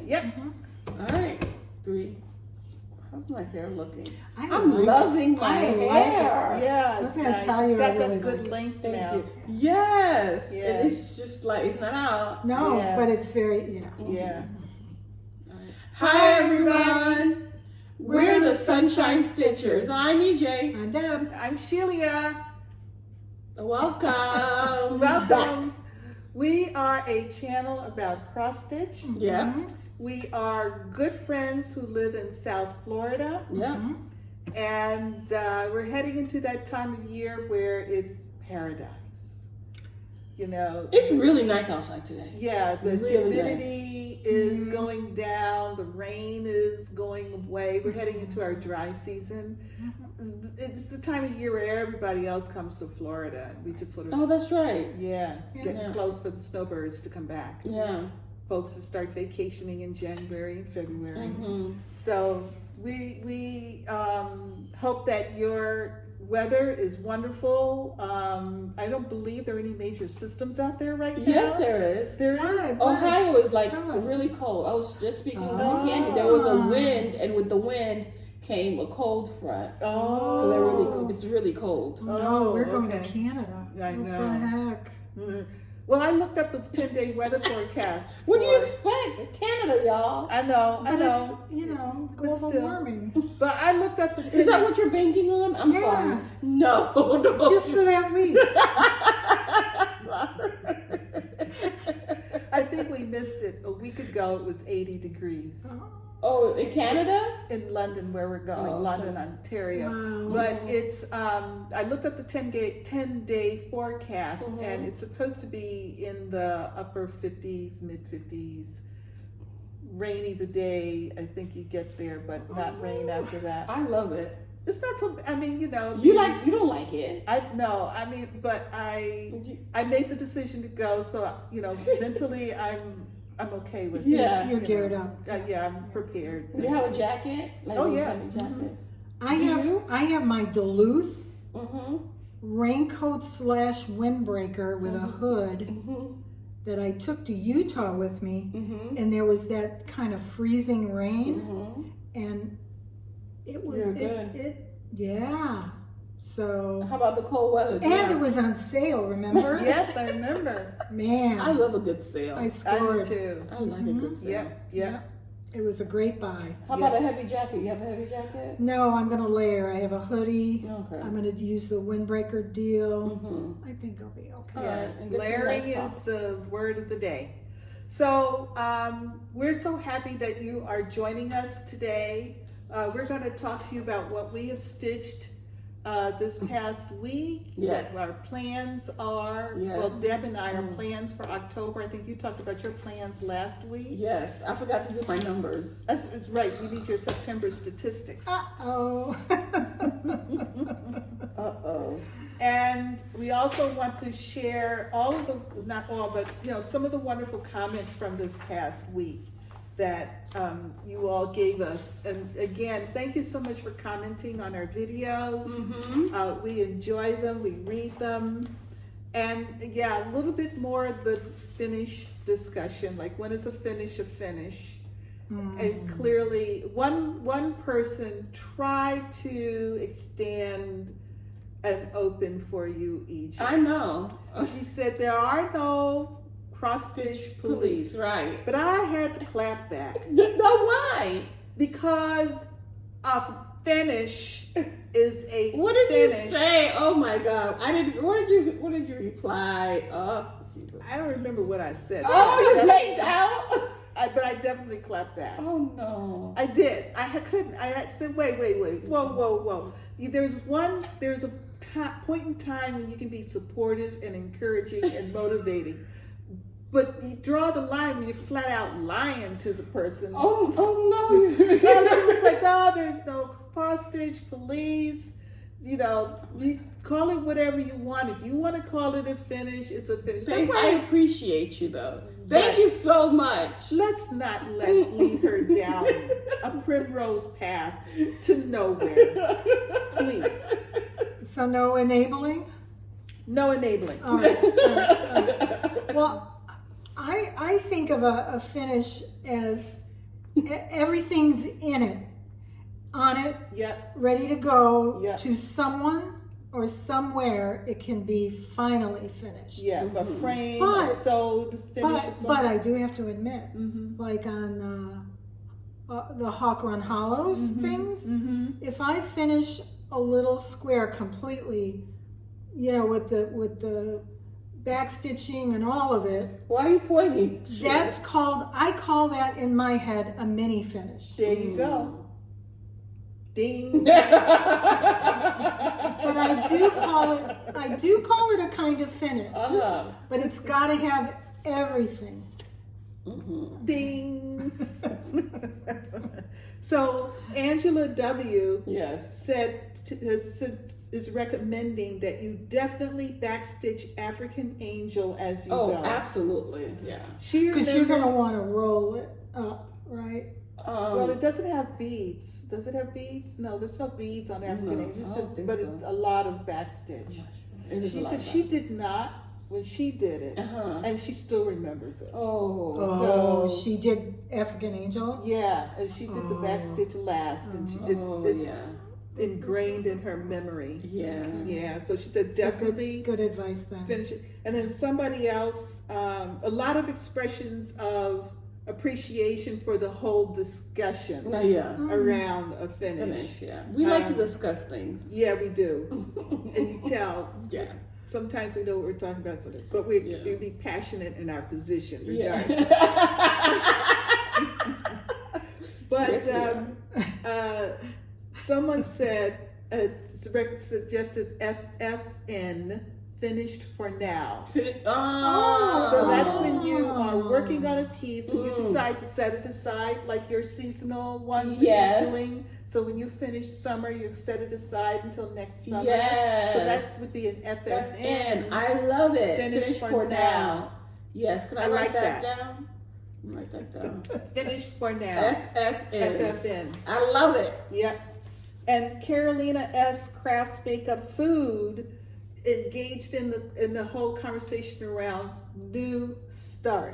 Yep. All right, 3. How's my hair looking? I'm loving my hair. Yeah, I was it's gonna nice. tell you It's got I really that good like it. length Thank now. you. Yes. Yeah. And it's just like, it's not out. No, Yeah. but it's very, Yeah. Hi, everyone. We're the Sunshine Stitchers. I'm EJ. I'm Deb. I'm Shelia. Welcome. Welcome. We are a channel about cross stitch. Yeah. We are good friends who live in South Florida. Yeah. And we're heading into that time of year where it's paradise. You know, It's really nice outside today. yeah, the really humidity is going down, the rain is going away. We're heading into our dry season. It's the time of year where everybody else comes to Florida. We just sort of, Oh, that's right. yeah, it's getting Yeah. close for the snowbirds to come back. Yeah. Folks to start vacationing in January and February. Mm-hmm. So we hope that your weather is wonderful. I don't believe there are any major systems out there right now. Yes, there is. There is. Ohio is like Tell us. really cold. I was just speaking to Oh. Candy. There was a wind, and with the wind came a cold front. Oh. So they're really, it's really cold. No, we're going okay. to Canada. I What know. the heck? Mhm. Well, I looked up the 10-day weather forecast. What do you for- expect? Canada, y'all. I know, But know. it's, But global still. warming. But I looked up the 10-day. Is that what you're banking on? I'm Yeah. sorry. No, no. Just for that week. I think we missed it. A week ago, it was 80 degrees. Oh, in Canada? In London, where we're going, Oh, okay. London, Ontario. Wow. But it's, I looked up the 10-day forecast, Mhm. and it's supposed to be in the upper 50s, mid 50s. Rainy the day, I think you get there, but not rain after that. I love it. It's not so, I mean, you know. You don't like it. But I made the decision to go, so, you know, mentally I'm okay with Yeah. it. You're you geared know. up. Yeah, I'm prepared. Do you have a jacket? Like Oh, those yeah. heavy jackets? I have my Duluth Mm-hmm. raincoat / windbreaker with a hood Mm-hmm. that I took to Utah with me, Mm-hmm. and there was that kind of freezing rain, Mm-hmm. and it was You're good. Yeah. So How about the cold weather? and it was on sale, remember? Yes, I remember. Man, I love a good sale. I I do scored. too. I like a good sale. Yep. It was a great buy. How about a heavy jacket? You have a heavy jacket? No, I'm gonna layer. I have a hoodie. Okay. I'm gonna use the windbreaker deal. Mm-hmm. I think I'll be okay. Yeah, Alright, and get some layering nice is socks. the word of the day. So we're so happy that you are joining us today. We're going to talk to you about what we have stitched this past week, Yes. what our plans are. Yes. Well, Deb and I are plans for October. I think you talked about your plans last week. Yes, I forgot to do my numbers. That's right. You need your September statistics. Oh. Uh-oh. And we also want to share all of the, not all, but you know, some of the wonderful comments from this past week that you all gave us. And again, thank you so much for commenting on our videos. Mm-hmm. We enjoy them, we read them. And yeah, a little bit more of the finish discussion, like when is a finish? And clearly, one person tried to extend an open for you each. I know. She said there are no cross stitch police. Right. But I had to clap that No, why? because a finish is a What did finish. you say? Oh my God! I didn't. What did you reply? I don't remember what I said. Oh, you But blanked out. but I definitely clapped that. Oh no! I did. I couldn't. I had said, wait. Whoa. There's a point in time when you can be supportive and encouraging and motivating. But you draw the line when you're flat out lying to the person. Oh no! And she was like, "No, there's no cross stitch police. You know, you call it whatever you want. If you want to call it a finish, it's a finish." I appreciate you though. Thank Right. you so much. Let's not lead her down a primrose path to nowhere. Please. So no enabling? No enabling. All right. Well, I think of a finish as everything's in it, on it, Yep. ready to go Yep. to someone or somewhere. It can be finally finished. Yeah, a frame, But- a sewed finish of But something. I do have to admit, like on the Hawk Run Hollows things, if I finish a little square completely, you know, with the back stitching and all of it, Why are you pointing? that's called, I call that in my head a mini finish. There you go. Ding. But I do call it a kind of finish. But it's got to have everything. Ding. So Angela W. Yes. said is recommending that you definitely backstitch African Angel as you Oh, go. absolutely. Yeah. She Because you're going to remembers. want to roll it up, right? Well, it doesn't have beads. Does it have beads? No, there's no beads on African No, Angel. It's I don't just, think but so. it's a lot of backstitch. It is She a lot said of she that. did not when she did it, and she still remembers it. Oh. Oh, So- she did African Angel? Yeah, and she did the backstitch last, and it's yeah. ingrained in her memory. Yeah. Yeah, so she said definitely Good advice then. finish it. And then somebody else, a lot of expressions of appreciation for the whole discussion No, yeah. around a finish. Finish, yeah. We like to discuss things. Yeah, we do. And you tell. Yeah. Sometimes we know what we're talking about, but we'll be passionate in our position regardless. But someone said, suggested FFN, finished for now. Oh. So that's when you are working on a piece and you decide to set it aside, like your seasonal ones that Yes. you're doing. So when you finish summer, you set it aside until next summer. Yes. So that would be an FFN. I love it. Finish for now. Yes. Can I I write like that that. down? Write that down. Finished for now. FFN. FFN. I love it. Yep. And Carolina S. Crafts Makeup Food engaged in the whole conversation around new start.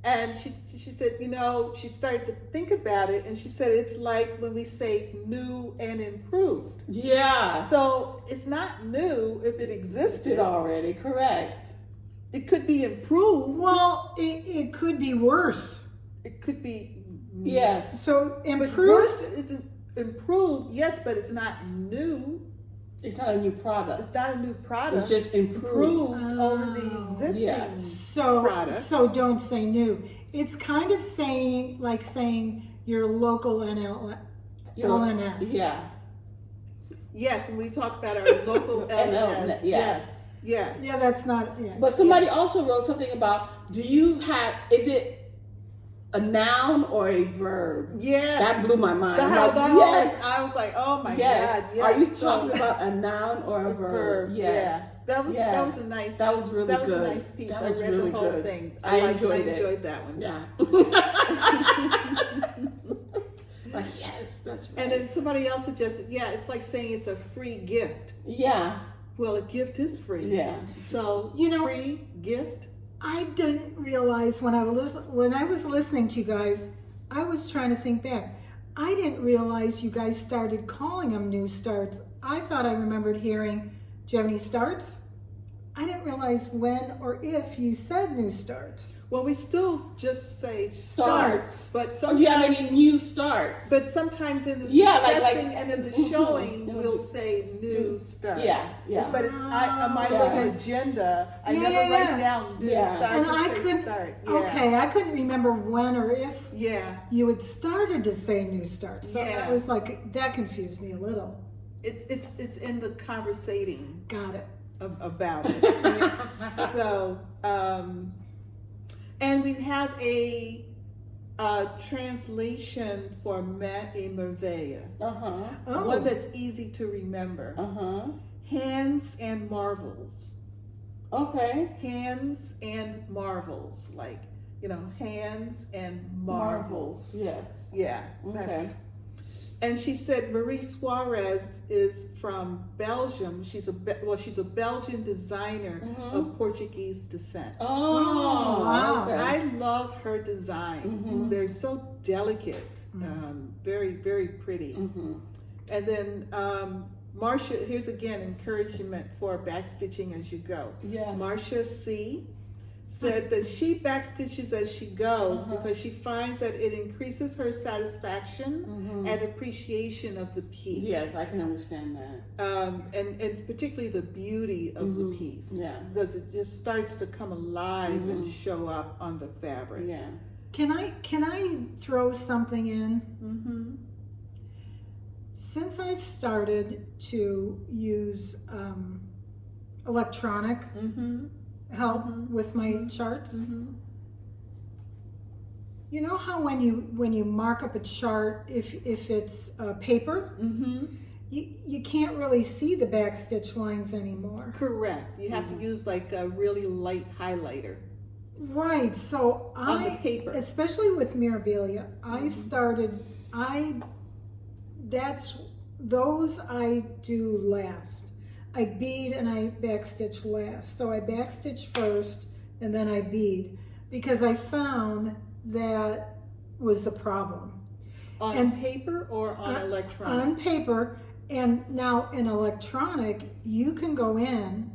And she said, you know, she started to think about it, and she said it's like when we say new and improved. Yeah. So it's not new if it existed. Already correct. It could be improved. Well, it could be worse. It could be. Yes. So But improve. worse isn't improved, yes, but it's not new. It's not a new product. It's not a new product. It's just improved. improved over the existing Yeah. product. So don't say new. It's kind of saying your local LNS. Yeah. Yes, when we talk about our local LNS. yes. Yeah. Yeah, that's not. Yeah. But somebody also wrote something about, is it a noun or a verb? Yes. That blew my mind. That- I'm like, yes. I was like, oh my Yes. God, yes. Are you talking about a noun or a verb? Yes. Yeah. That was Yes. that was a nice. That was really That was good. a nice piece. That I was read really the whole good. thing. I I enjoyed it. enjoyed that one. Yeah. Like, yes, that's right. And then somebody else suggested, yeah, it's like saying it's a free gift. Yeah. Well, a gift is free. Yeah. So You know- free gift. I didn't realize when I was listening to you guys, I was trying to think back. I didn't realize you guys started calling them new starts. I thought I remembered hearing, do you have any starts? I didn't realize when or if you said new starts. Well, we still just say Starts. starts, but Oh, sometimes. do you have any new starts? But sometimes in the Yeah, like- discussing and in the showing, Mhm. we'll say new start. Yeah, yeah. But it's on my Yeah. little agenda. I Yeah, never yeah, write yeah. down new Yeah. start. And just I say couldn't. start. Yeah. Okay, I couldn't remember when or if Yeah. you had started to say new starts. So Yeah. that was like that confused me a little. It's in the conversating Got it. about it. So, and we have a translation for Matt A. Merveille. Uh-huh. Oh. One that's easy to remember. Uh-huh. Hands and marvels. Okay. Hands and marvels. Like, hands and marvels. Yes. Yeah. Okay. And she said Marie Suarez is from Belgium. She's a Belgian designer of Portuguese descent. Oh, wow. okay. I love love her designs. They're so delicate, very, very pretty. And then Marcia, here's again encouragement for backstitching as you go. Yeah. Marcia C. said that she backstitches as she goes because she finds that it increases her satisfaction and appreciation of the piece. Yes, I can understand that. And particularly the beauty of the piece. Yeah. Because it just starts to come alive and show up on the fabric. Yeah. Can I throw something in? Since I've started to use electronic help with my charts, you know how when you mark up a chart, if it's paper, you can't really see the backstitch lines anymore. Correct. You have to use like a really light highlighter. Right. So On the paper. especially with Mirabilia, those I do last. I bead and I backstitch last. So I backstitch first and then I bead because I found that was a problem. On paper or on electronic? On paper. And now in electronic, you can go in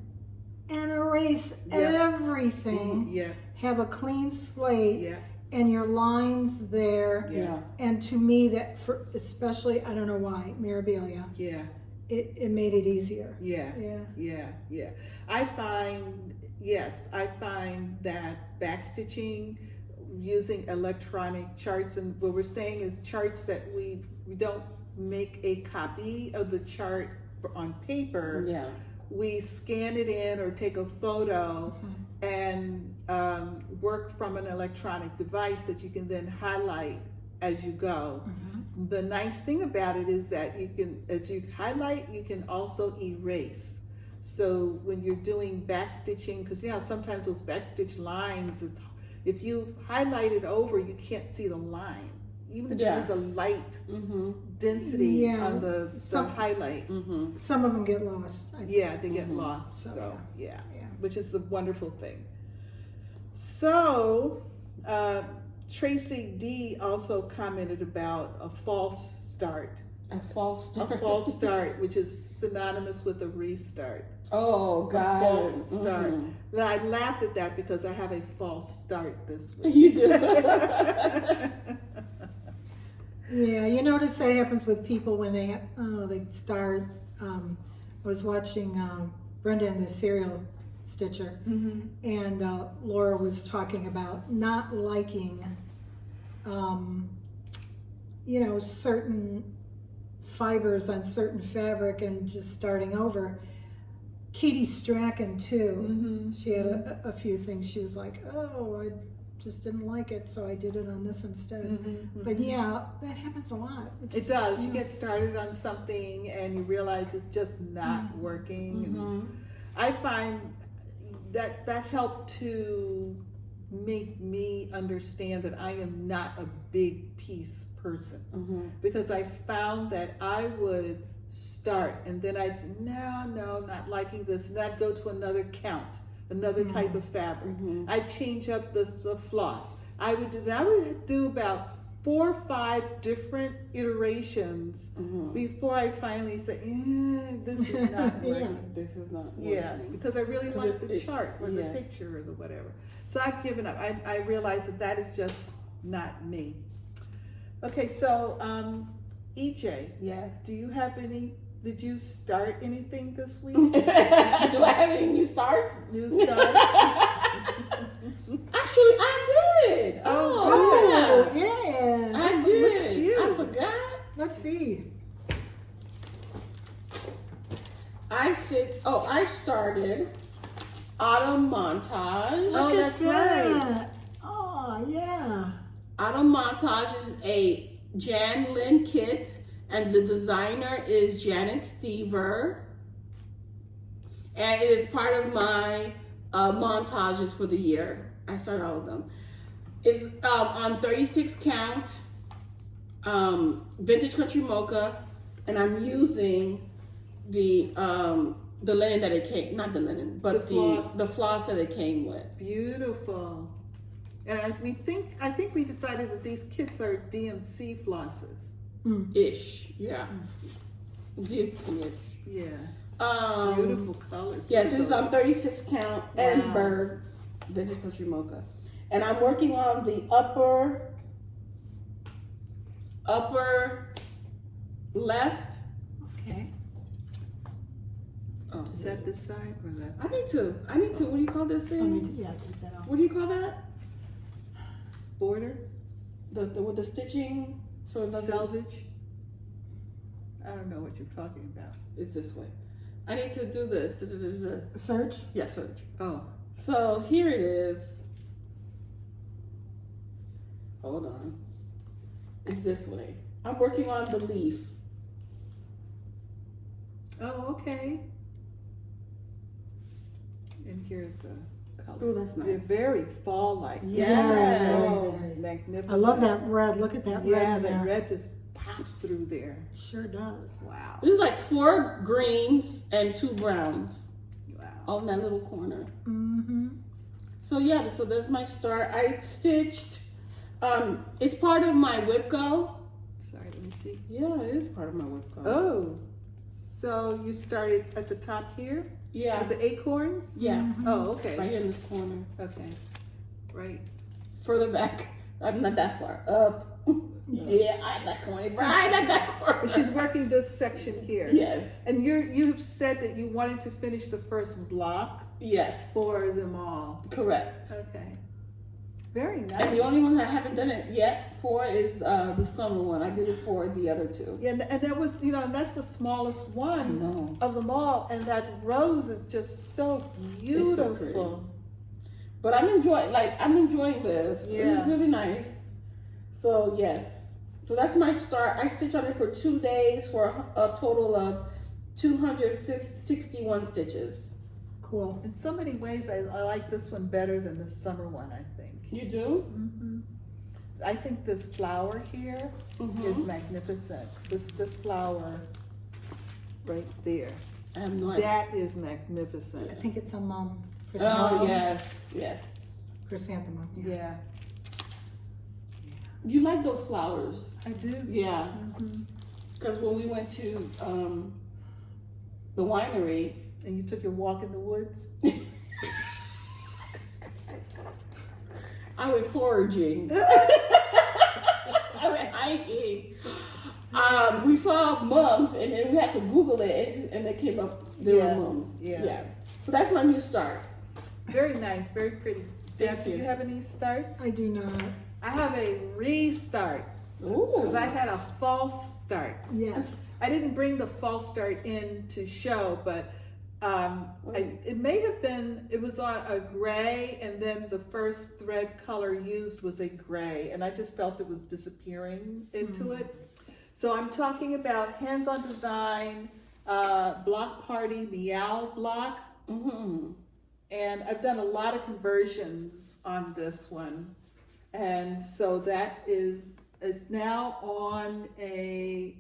and erase everything, have a clean slate, and your lines there. Yeah. And to me, that especially, I don't know why, Mirabilia, it made it easier. Yeah. I find that backstitching using electronic charts, and what we're saying is charts that we don't make a copy of the chart on paper. Yeah. We scan it in or take a photo and work from an electronic device that you can then highlight as you go. The nice thing about it is that you can, as you highlight, you can also erase. So when you're doing backstitching, because sometimes those backstitch lines, if you highlight it over, you can't see the line. Even if there's a light density on the highlight. Some of them get lost. They get lost. So which is the wonderful thing. So Tracy D also commented about a false start. A false start. A false start, which is synonymous with a restart. Oh, God. A false start. Now, I laughed at that because I have a false start this week. You do. Yeah, you notice that happens with people when they start. I was watching Brenda and the Serial Stitcher, and Laura was talking about not liking, certain fibers on certain fabric and just starting over. Katie Strachan too. She had a few things. She was like, "Oh, I just didn't like it, so I did it on this instead." But that happens a lot. It does. You get started on something and you realize it's just not working. And I find that helped to make me understand that I am not a big piece person, because I found that I would start and then I'd say, no, not liking this, and I'd go to another count, another type of fabric. I'd change up the floss. I would do about 4 or 5 different iterations before I finally say, this is not working. This is not working. Because I really like the chart or the picture or the whatever. So I've given up. I realized that is just not me. Okay, so EJ, do you have did you start anything this week? Do I have any new starts? New starts? Actually, I did. Oh, yeah. I did. Look at you. I forgot. Let's see. I started Autumn Montage. Oh, that's right. Oh, yeah. Autumn Montage is a JanLynn kit, and the designer is Janet Stever. And it is part of my montages for the year. I started all of them. It's on 36 count, vintage country mocha, and I'm using the linen that it came, not the linen, but the floss that it came with. Beautiful. And I think we decided that these kits are DMC flosses. Ish, yeah. DMC-ish. Yeah. Beautiful colors. Yes, this is on 36 count Edinburgh Vintage Country Mocha. And I'm working on the upper left. Okay. Oh, Is that this side or that I side? need to, what do you call this thing? Take that off. What do you call that? Border? With the stitching, so it doesn't, Selvage? I don't know what you're talking about. it's this way. I need to do this. Search. Yeah, search. Oh, So here it is. Hold on. It's this way. I'm working on the leaf. oh, okay. And here's a color. Oh, that's They're nice. very fall-like. Yes. Oh, magnificent. I love that red. Look at that red. Yeah, in that there. red just pops through there. Sure does. Wow. There's like 4 greens and 2 browns Wow. on that little corner. Mm-hmm. So yeah, so that's my start. I stitched, it's part of my whip go. Sorry, let me see. Yeah, it is part of my whip go. Oh, so you started at the top here Yeah. with the acorns? Yeah. Oh, okay. Right here in this corner. Okay. Right. Further back. I'm not that far. Up. Yeah, I'm that corner. Right at that corner. She's working this section here. Yes. And you've said that you wanted to finish the first block Yes. for them all. Correct. Okay. Very nice. And the only one I haven't done it yet for is the summer one. I did it for the other 2. Yeah, and that was, and that's the smallest I one know. of them all. And that rose is just so beautiful. pretty. But I'm enjoying this. Yeah. It's really nice. So yes. So that's my start. I stitched on it for 2 days for a total of 261 stitches. Cool. In so many ways, I like this one better than the summer one, I think. You do? Mm-hmm. I think this flower here is magnificent. This flower right there. I have no idea. That is magnificent. I think it's a Oh chrysanthemum. yes. Chrysanthemum. Yeah, You like those flowers? I do. Yeah. Because when we went to the winery, And you took your walk in the woods? I went foraging. I went hiking. We saw mums, and then we had to Google it, and it came up. There were mums. Yeah. So that's my new start. Very nice, very pretty. Thank Deb, do you. you have any starts? I do not. I have a restart Ooh. because I had a false start. Yes. I didn't bring the false start in to show, but it may have been, it was on a gray, and then the first thread color used was a gray, and I just felt it was disappearing into it. So I'm talking about Hands-On Design, Block Party, Meow block, and I've done a lot of conversions on this one. And so that is, it's now on an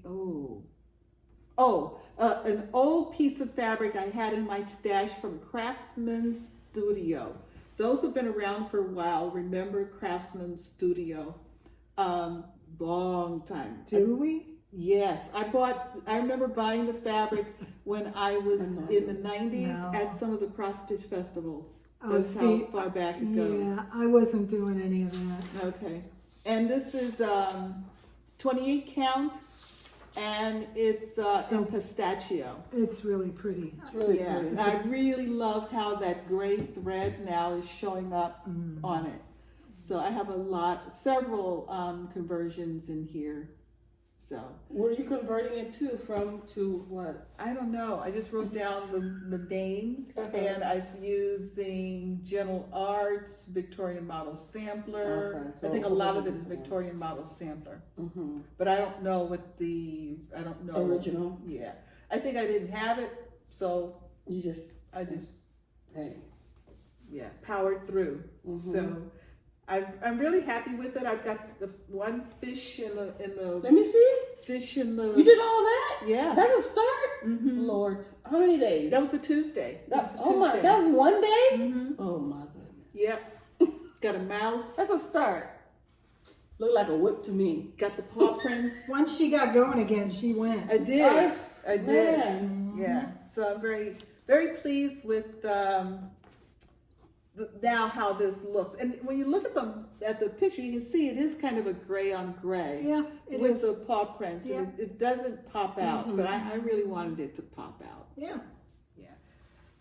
old piece of fabric I had in my stash from Craftsman's Studio. Those have been around for a while. Remember Craftsman's Studio? Long time. Do we? Yes, I remember buying the fabric when I was in the 90s No. at some of the cross-stitch festivals. Oh, That's see, how far back it goes. Yeah, I wasn't doing any of that. Okay. And this is 28 count, and it's in pistachio. It's really pretty. It's really Yeah, pretty. and I really love how that gray thread now is showing up on it. So I have several conversions in here. So Where are you converting it to what? I don't know. I just wrote down the names, and I'm using Gentle Arts, Victorian Model Sampler. Okay, so I think a lot of it is different ones. Victorian Model Sampler, but I don't know I don't know. Original. Yeah, I think I didn't have it, so You just, I just hey. powered through. So I'm really happy with it. I've got the one fish in the Let me see. fish in the. You did all that? Yeah. That's a start? Lord. How many days? That was a Tuesday. That was one day? Oh my goodness. Yeah. Got a mouse. That's a start. Look like a whip to me. Got the paw prints. Once she got going again, she went. I did. I did. Man. Yeah. So I'm very, very pleased with now how this looks. And when you look at the picture, you can see it is kind of a gray on gray. Yeah, it with is. the paw prints. Yeah. And it doesn't pop out, but I really wanted it to pop out. Yeah. So, yeah.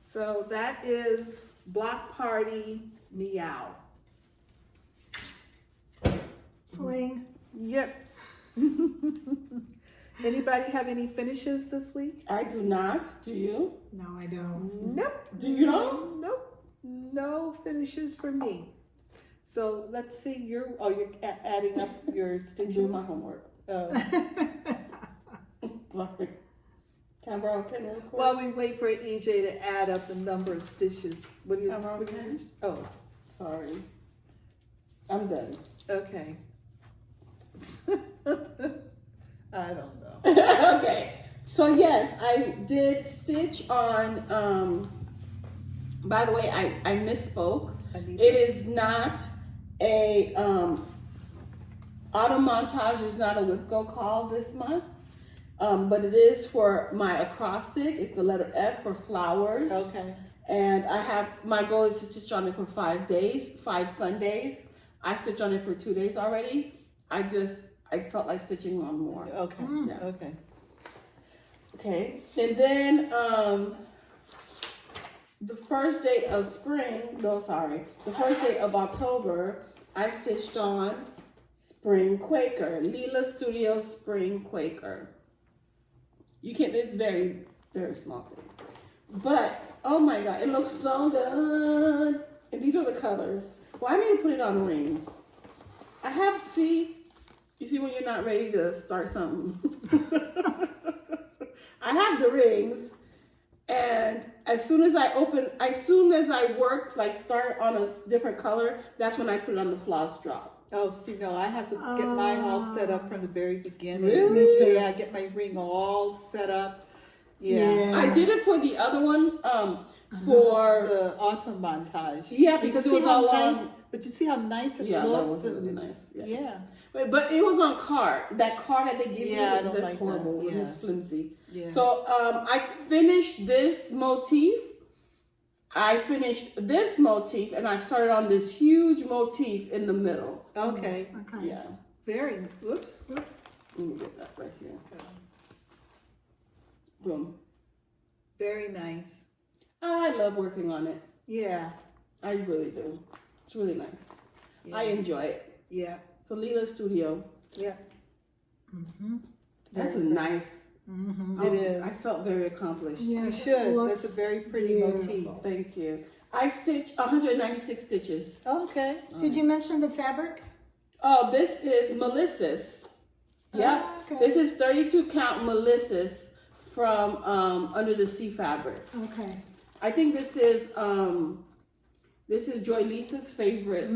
So that is Block Party Meow. Fling. Yep. Anybody have any finishes this week? I do not. Do you? No, I don't. Nope. Do you know? Nope. No finishes for me. So let's see. You're adding up your stitches. Do my homework. Oh. Sorry. Can I borrow a pen real quick? While we wait for EJ to add up the number of stitches. What do you? Can I borrow a pen? Oh, Sorry. I'm done. okay. I don't know. Okay. So yes, I did stitch on, by the way, I misspoke. It is not a, autumn montage is not a whip go call this month. But it is for my acrostic. It's the letter F for flowers. Okay. And my goal is to stitch on it for 5 days, 5 Sundays. I stitched on it for 2 days already. I felt like stitching on more. Okay. Yeah. Okay. Okay. And then the first day of the first day of October, I stitched on Spring Quaker, Leela Studio Spring Quaker. It's very, very small thing. But, oh my God, it looks so good. And these are the colors. Well, I need to put it on rings. You see when you're not ready to start something. I have the rings. And as soon as I work, like start on a different color, that's when I put it on the floss drop. Oh, see, no, I have to get mine all set up from the very beginning. Really? Yeah, I get my ring all set up. Yeah. I did it for the other one, for The autumn montage. yeah, because it You was see how all nice, on. but you see how nice it Yeah, that looks. was really nice. Yeah. Yeah. But it was on card. That card that they give Yeah, I you, don't that's like that. horrible. Yeah. It's flimsy. Yeah. So I finished this motif. And I started on this huge motif in the middle. Okay. Okay. Yeah. Very. Whoops. Oops. Let me get that right here. Boom. Very nice. I love working on it. Yeah. I really do. It's really nice. Yeah. I enjoy it. Yeah. So Leela Studio. Yeah. That's a Very nice. It is. I felt very accomplished. Yeah, You it should. looks That's a very pretty beautiful. motif. Thank you. I stitched 196 stitches. Okay. Did you mention the fabric? Oh, this is Melissa's. Yep. Oh, okay. This is 32 count Melissa's from Under the Sea Fabrics. Okay. I think this is Joy Lisa's favorite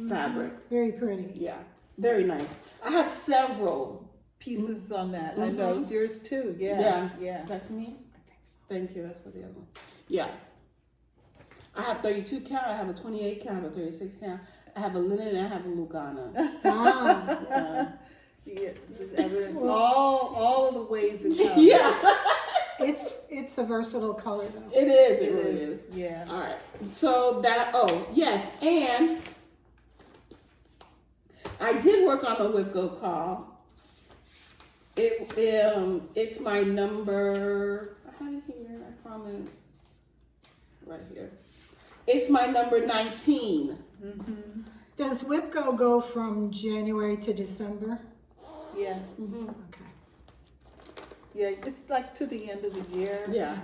fabric. Very pretty. Yeah. Very nice. I have several. Pieces on that. I know it's yours too. Yeah. Yeah. Yeah. That's me? I think so. Thank you. That's for the other one. Yeah. I have 32 count. I have a 28 count. I have a 36 count. I have a linen and I have a Lugana. Wow. Yeah. Yeah, just evident. All of the ways it comes. Yeah. It's a versatile color though. It is. It It really is. is. Yeah. All right. So yes. And I did work on a whip go call. It's my number. I have it here. I promise. Right here. It's my number 19. Does WIPGO go from January to December? Yeah. Okay. Yeah. It's like to the end of the year. Yeah.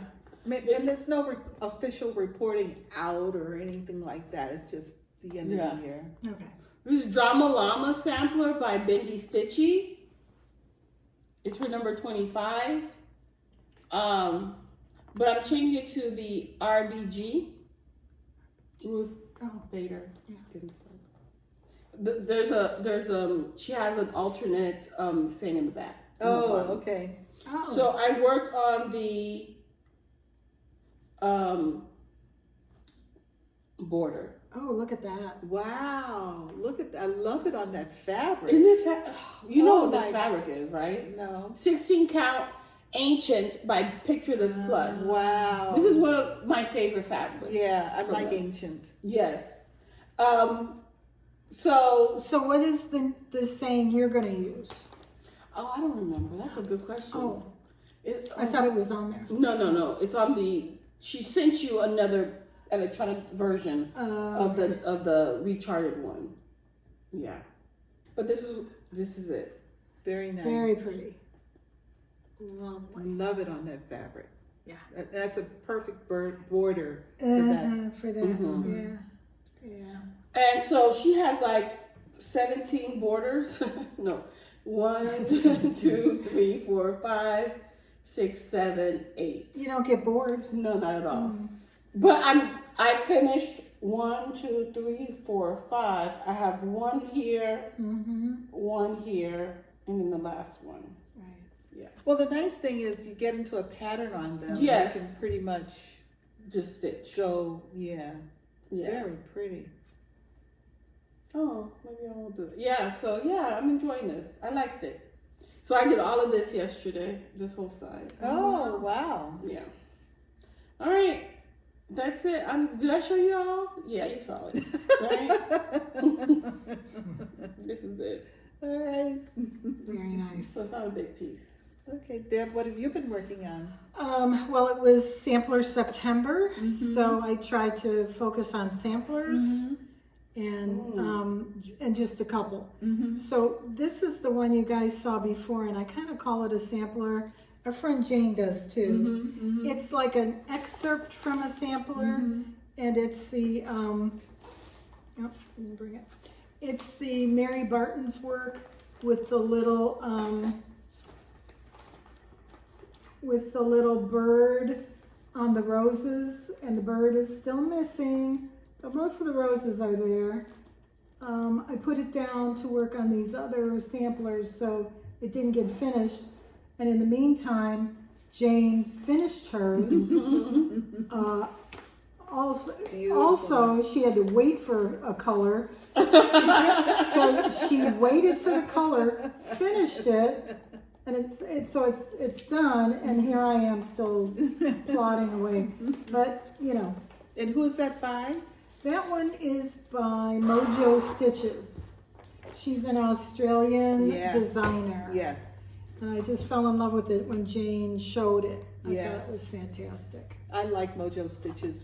And there's no official reporting out or anything like that. It's just the end of the year. Okay. This is Drama Llama Sampler by Bendy Stitchy. It's for number 25. But I'm changing it to the RBG. Ruth Bader. Yeah. She has an alternate saying in the back. Oh, okay. Oh. So I worked on the border. Oh, look at that. Wow, look at, I love it on that fabric. Isn't it you know Oh what this my- fabric is, right? No. 16 count ancient by Picture This Plus. Wow. This is one of my favorite fabrics. Yeah, I from like them. ancient. Yes. So So what is the saying you're going to use? I don't remember. That's a good question. Oh, It, I thought it was on there. No. It's on the. She sent you another electronic version of the recharted one. Yeah, but this is it. Very nice. Very pretty. Lovely. Love it on that fabric. Yeah. That's a perfect border for that. For that. Mhm. Yeah. And so she has like 17 borders. No, 1, 2, 3, 4, 5, 6, 7, 8. You don't get bored. No, not at all. But I finished 1, 2, 3, 4, 5. I have one here, one here, and then the last one. Right. Well, the nice thing is you get into a pattern on them. Yes. You can pretty much Just stitch. go, yeah. Yeah. Very pretty. Oh, maybe I won't do it. Yeah, so yeah, I'm enjoying this. I liked it. So I did all of this yesterday, this whole side. Oh, wow. Yeah. All right. That's it. Did I show you all? Yeah, you saw it. Right? This is it. All right. Very nice. So it's not a big piece. Okay, Deb, what have you been working on? Well, it was Sampler September, so I tried to focus on samplers and just a couple. So this is the one you guys saw before, and I kind of call it a sampler. Our friend Jane does too. It's like an excerpt from a sampler, and it's the oh, let me bring it. It's the Mary Barton's work with the little bird on the roses, and the bird is still missing, but most of the roses are there. I put it down to work on these other samplers, so it didn't get finished. And in the meantime, Jane finished hers. Also, she had to wait for a color. So she waited for the color, finished it, and it's done, and here I am still plodding away. But, you know. And who is that by? That one is by Mojo Stitches. She's an Australian designer. Yes. And I just fell in love with it when Jane showed it. I thought Yes. it was fantastic. I like Mojo Stitch's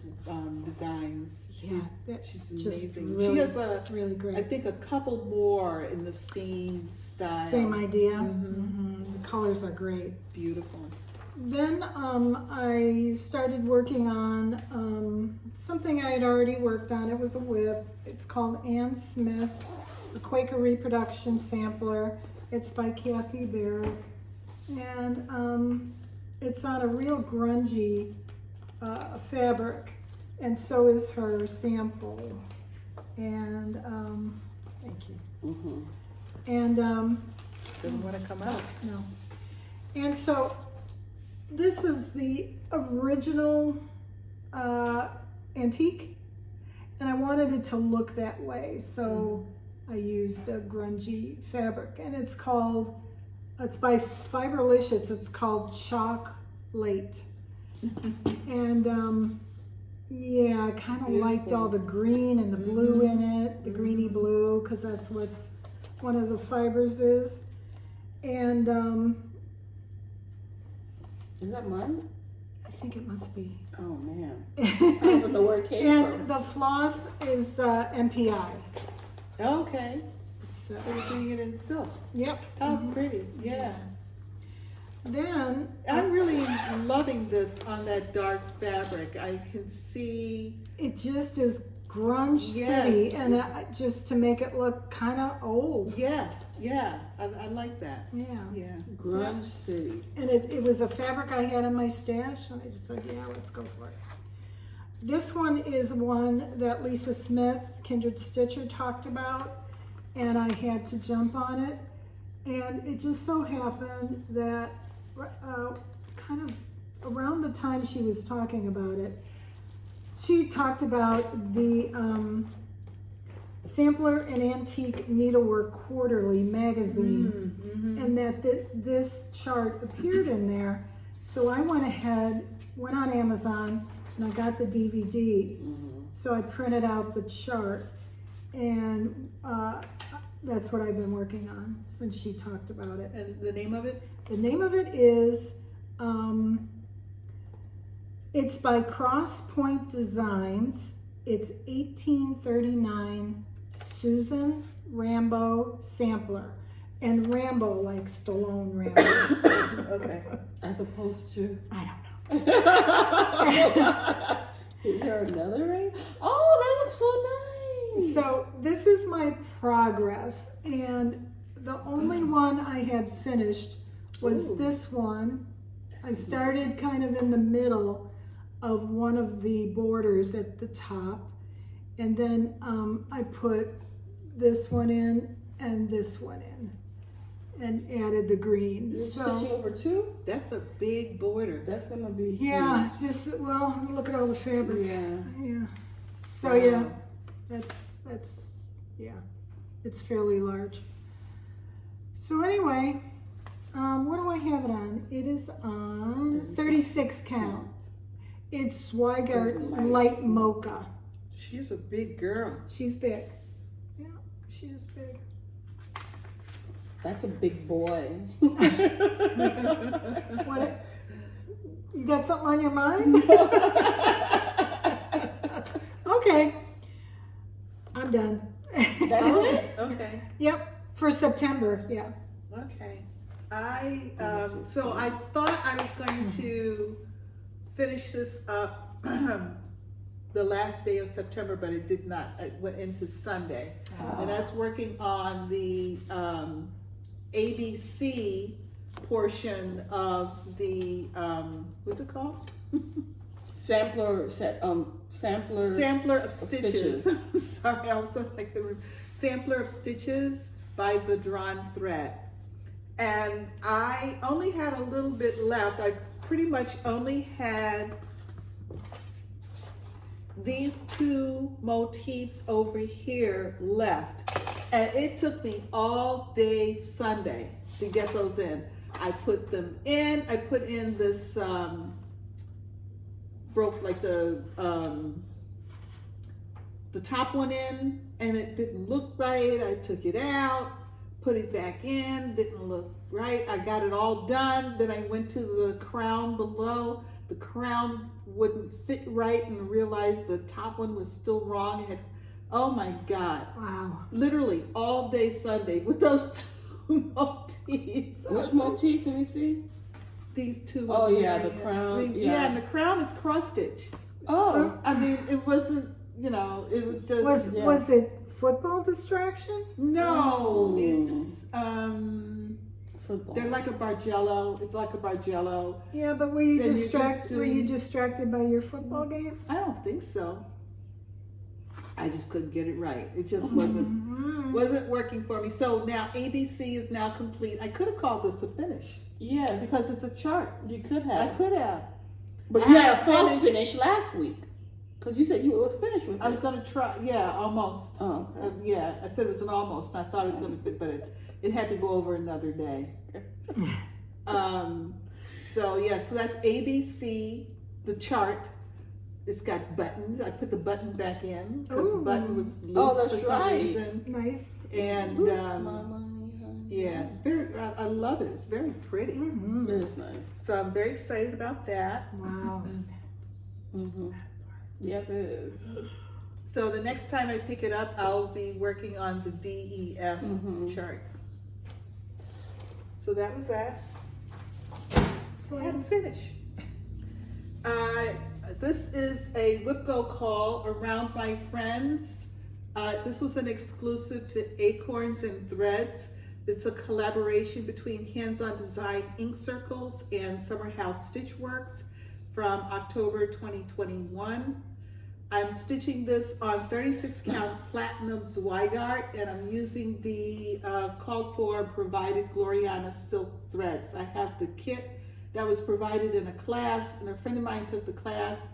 designs. Yeah, She's just amazing. really, She has really great. I think a couple more in the same style. Same idea. The colors are great. Beautiful. Then I started working on something I had already worked on. It was a whip. It's called Ann Smith, a Quaker Reproduction Sampler. It's by Kathy Barrick. And it's on a real grungy fabric. And so is her sample. And thank you. And Doesn't want to come out. no. And so this is the original antique, and I wanted it to look that way, so I used a grungy fabric, and it's by Fiberlicious. It's called Chalk Late. And yeah, I kind of liked all the green and the blue in it, the greeny blue, because that's what's one of the fibers is. And Is that mine? I think it must be. Oh man. I don't even know where it came And from. the floss is MPI. Okay. So, So you're doing it in silk. yep. How pretty. Yeah. Then I'm really loving this on that dark fabric. I can see. it just is grunge Yes. city, and just to make it look kind of old. Yes. Yeah. I like that. Yeah. Yeah. Grunge City. And it was a fabric I had in my stash, and I just said, yeah, let's go for it. This one is one that Lisa Smith, Kindred Stitcher, talked about, and I had to jump on it. And it just so happened that kind of around the time she was talking about it, She talked about the Sampler and Antique Needlework Quarterly magazine, and that this chart appeared in there. So I went on Amazon, and I got the DVD. So I printed out the chart, and that's what I've been working on since she talked about it. And the name of it? The name of it is, it's by Cross Point Designs. It's 1839 Susan Rambo Sampler. And Rambo like Stallone Rambo. Okay. As opposed to. I don't know. Is there another ring? Oh, that looks so nice. So this is my progress, and the only one I had finished was this one. I started kind of in the middle of one of the borders at the top, and then I put this one in and this one in and added the green. You're So stitching over two? That's a big border. That's gonna be huge. yeah, just well, look at all the fabric. Yeah. So Wow. yeah, that's yeah, it's fairly large. So anyway, what do I have it on? It is on 36 count. It's Swigart Light Mocha. She's a big girl. She's big. Yeah, she is big. That's a big boy. What? You got something on your mind? Okay, I'm done. That's it? Okay. Yep, for September. Yeah. Okay. So I thought I was going to finish this up the last day of September, but it did not. It went into Sunday. And that's working on the ABC portion of the, what's it called? Sampler Sampler of Stitches. I'm sorry, I was like, Sampler of Stitches by the Drawn Thread. And I only had a little bit left. I pretty much only had these two motifs over here left. And it took me all day Sunday to get those in. I put them in. I put in this, broke like the top one in, and it didn't look right. I took it out, put it back in, didn't look right. I got it all done. Then I went to the crown below. The crown wouldn't fit right, and realized the top one was still wrong. It had, oh my God. Wow. Literally all day Sunday with those two motifs. Which motif? Let me see. These two. Oh yeah, the crown. Yeah, and the crown is cross stitch. Oh. I mean, it wasn't, it was just. Was it football distraction? No, it's Football. they're like a Bargello. It's like a Bargello. Yeah, but were you Then you're just were you doing- distracted by your football game? I don't think so. I just couldn't get it right. It just wasn't working for me. So now ABC is now complete. I could have called this a finish Yes. because it's a chart. You could I have. could have. But I you had had a false finished- finish last week. Because you said you were finished with it. I was going to try. Yeah, almost. Oh, okay. Yeah, I said it was an almost, and I thought it was going to fit, but it had to go over another day. So that's ABC, the chart. It's got buttons. I put the button back in because the Ooh. button was loose that's for some right. reason. Nice. And My money, honey. yeah, it's very. I love it. It's very pretty. Mm-hmm. It is nice. So I'm very excited about that. Wow. Mm-hmm. Yep, it is. So the next time I pick it up, I'll be working on the DEF chart. So that was that. I haven't finished. This is a Whipco call around my friends. This was an exclusive to Acorns and Threads. It's a collaboration between Hands On Design Ink Circles and Summer House Stitch Works from October 2021. I'm stitching this on 36 count platinum Zweigart, and I'm using the called for provided Gloriana silk threads. I have the kit that was provided in a class, and a friend of mine took the class,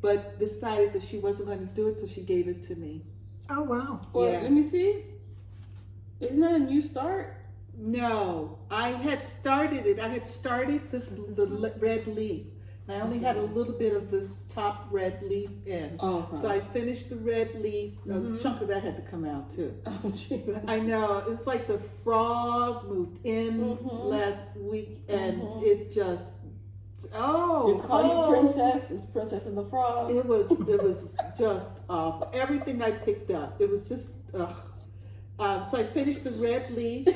but decided that she wasn't going to do it, so she gave it to me. Oh, wow. Well, Yeah. let me see. Isn't that a new start? No, I had started it. I had started red leaf. And I only had a little bit of this top red leaf in. Oh, okay. So I finished the red leaf. A chunk of that had to come out too. Oh, gee. I know. It was like the frog moved in last week and it just, Just call you princess. It's Princess and the Frog. It was just awful. Everything I picked up, it was just, so I finished the red leaf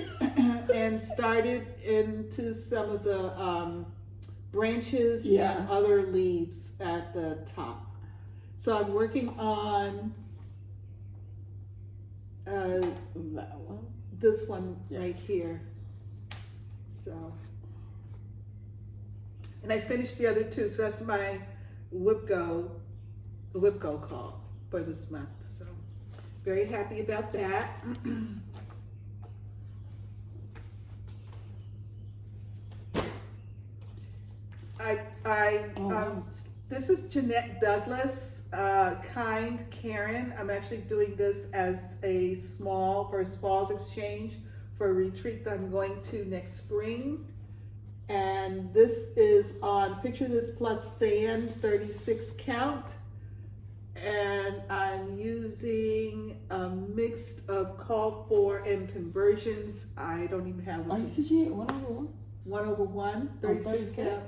and started into some of the branches and other leaves at the top. So I'm working on That one. this one right here. So, and I finished the other two. So that's my the whip-go call for this month. So very happy about that. This is Jeanette Douglas, Kind Karen. I'm actually doing this as a first Falls exchange for a retreat that I'm going to next spring. And this is on Picture This Plus Sand 36 count. And I'm using a mix of called for and conversions. I don't even have Are you the teaching 1/1? 1/1, 36 count.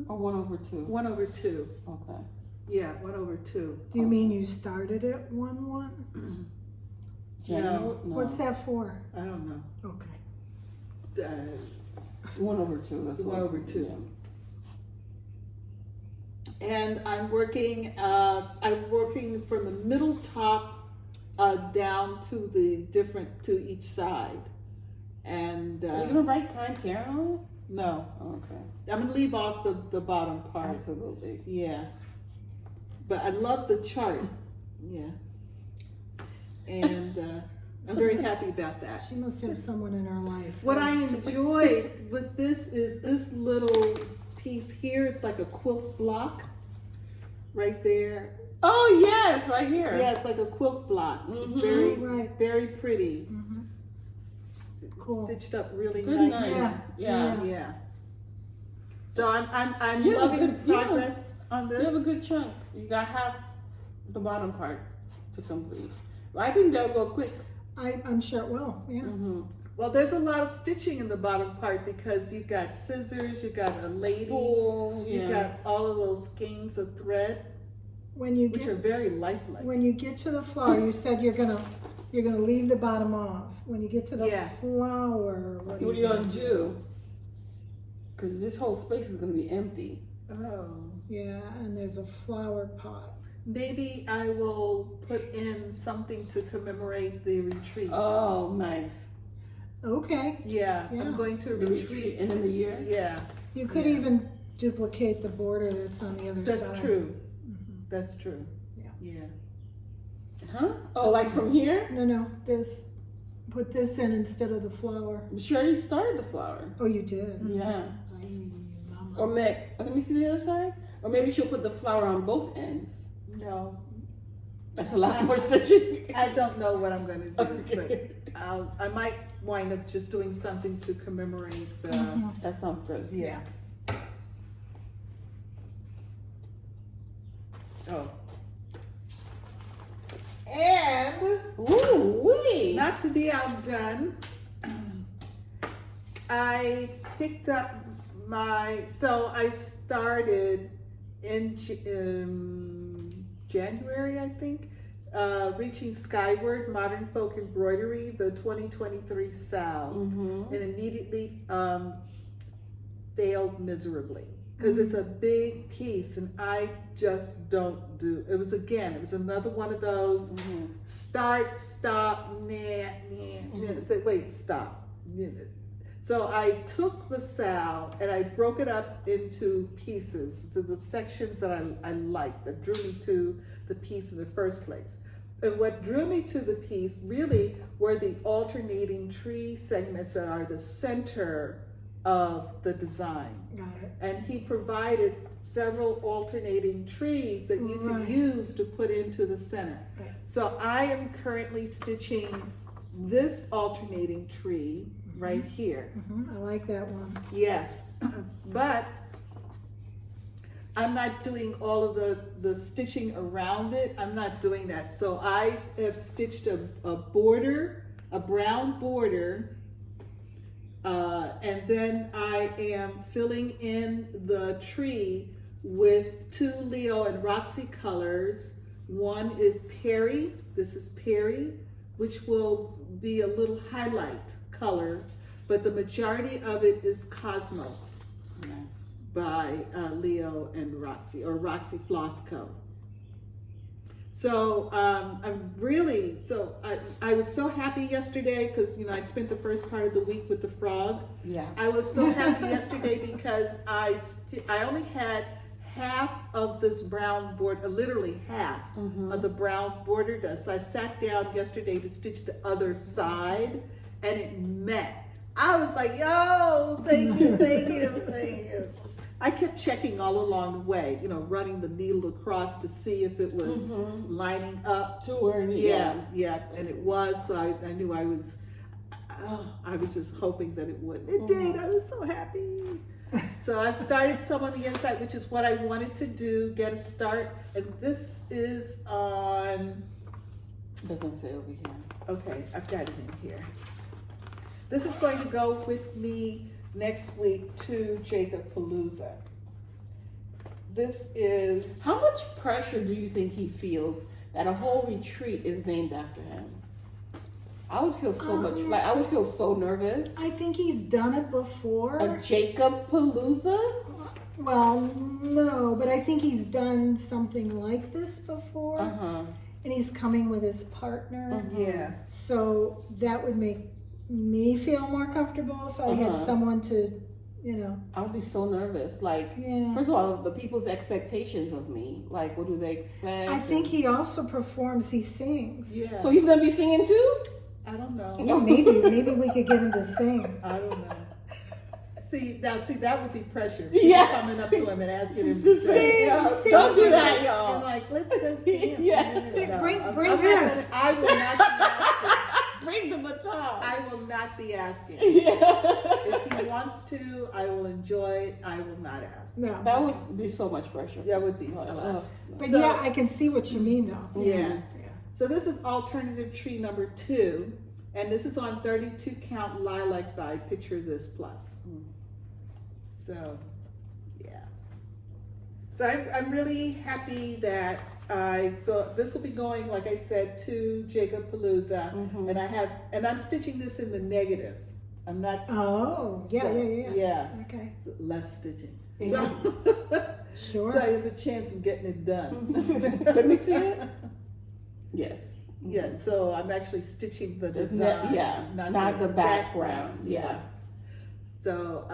Or 1/2? 1/2. Okay. Yeah, 1/2. You mean you started at 1/1? No. What's that for? I don't know. Okay. 1/2. That's 1/2. Yeah. And I'm working from the middle top down to to each side. And Are you gonna write Kind Karen on it? no, Okay. I'm gonna leave off the bottom part. Absolutely. Yeah, but I love the chart. Yeah, and I'm very happy about that. She must have someone in her life. What I enjoy with this is this little piece here. It's like a quilt block right there. Oh yeah, it's right here. Yeah, it's like a quilt block. It's Right. very pretty. Cool. Stitched up really Good nicely. nice. Yeah. Yeah. So I'm You have a loving good- the progress on You have a this. good chunk. You got half the bottom part to complete. But I think that'll go quick. I'm sure it will. Yeah. Well, there's a lot of stitching in the bottom part because you've got scissors, you've got a lady, Spool, you've got all of those skeins of thread, When you which are get very lifelike. when you get to the flower, you said you're gonna leave the bottom off. When you get to the Yeah. flower, what What are you gonna do? Because this whole space is gonna be empty. Oh. Yeah, and there's a flower pot. Maybe I will put in something to commemorate the retreat. Oh, nice. Okay. Yeah, Yeah. I'm going to a The retreat. and in the year. Yeah, You could Yeah. even duplicate the border that's on the other that's side. true. That's true. Yeah. Yeah. Huh? Oh, like from here? No, this. Put this in instead of the flower. She already started the flower. Oh, you did? Yeah. Llama. Or let me see the other side. Or maybe she'll put the flower on both ends. No, That's a lot more stitching. I don't know what I'm going to do, Okay. but I might wind up just doing something to commemorate the. That sounds good. Yeah. Oh. And Ooh, wee. not to be outdone, I picked up so I started in January, I think, reaching Skyward Modern Folk Embroidery, the 2023 SAL, and immediately failed miserably because it's a big piece and I just don't do. It was another one of those start, stop, say, wait, stop. So I took the SAL and I broke it up into pieces, to the sections that I liked, that drew me to the piece in the first place. And what drew me to the piece really were the alternating tree segments that are the center of the design. Got it. And he provided several alternating trees that you can Right. use to put into the center. Right. So I am currently stitching this alternating tree right here. I like that one. Yes, but I'm not doing all of the stitching around it. I'm not doing that. So I have stitched a border, a brown border, and then I am filling in the tree with 2 Leo and Roxy colors. One is Perry, this is Perry, which will be a little highlight color, but the majority of it is Cosmos by Leo and Roxy, or Roxy Flosco. So I was so happy yesterday because, you know, I spent the first part of the week with the frog. Yeah. I was so happy yesterday because I only had half of this brown border, literally half of the brown border done. So I sat down yesterday to stitch the other side, and it met. I was like, yo, thank you, thank you, thank you. I kept checking all along the way, you know, running the needle across to see if it was lining up. To where, Yeah, and it was. So I knew I was just hoping that it would. It did. I was so happy. So I've started some on the inside, which is what I wanted to do, get a start. And this is on, Doesn't say over here. okay, I've got it in here. This is going to go with me next week to Jacob Palooza. This is, How much pressure do you think he feels that a whole retreat is named after him? I would feel so much, like I would feel so nervous. I think he's done it before. A Jacob Palooza? Well, no, but I think he's done something like this before. Uh-huh. And he's coming with his partner. yeah. So that would make me feel more comfortable if I had someone to, you know. I would be so nervous. Like, Yeah. first of all, the people's expectations of me. Like, what do they expect? I think he also performs, he sings. Yeah. So he's gonna be singing too? I don't know. Well, maybe we could get him to sing. I don't know. See, that would be pressure. Yeah. Coming up to him and asking him to Just sing. sing. Sing. Don't do that, And y'all. like, let's sing. Yes. Bring I'm this. I will not be asking. Bring the baton. I will not be asking. Yeah. If he wants to, I will enjoy it. I will not ask. No. That would be so much pressure. That would be a Like, lot. ugh. But So- yeah, I can see what you mean though. Yeah. Yeah. So this is alternative tree number 2, and this is on 32 count lilac by Picture This Plus. So, yeah. So I'm really happy that so this will be going, like I said, to Jacob Palooza, and I'm stitching this in the negative. I'm not. Oh, yeah, so, yeah. Yeah. Okay. So less stitching. Yeah. So, Sure. so I have a chance of getting it done. Let me see it. Yes. Yeah, so I'm actually stitching the Just design, yeah, not the background. Yeah. So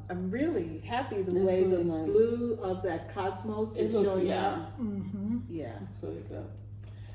I'm really happy the It's way the really nice. blue of that cosmos It is looks, showing yeah. up. Mm-hmm. Yeah. It's really good.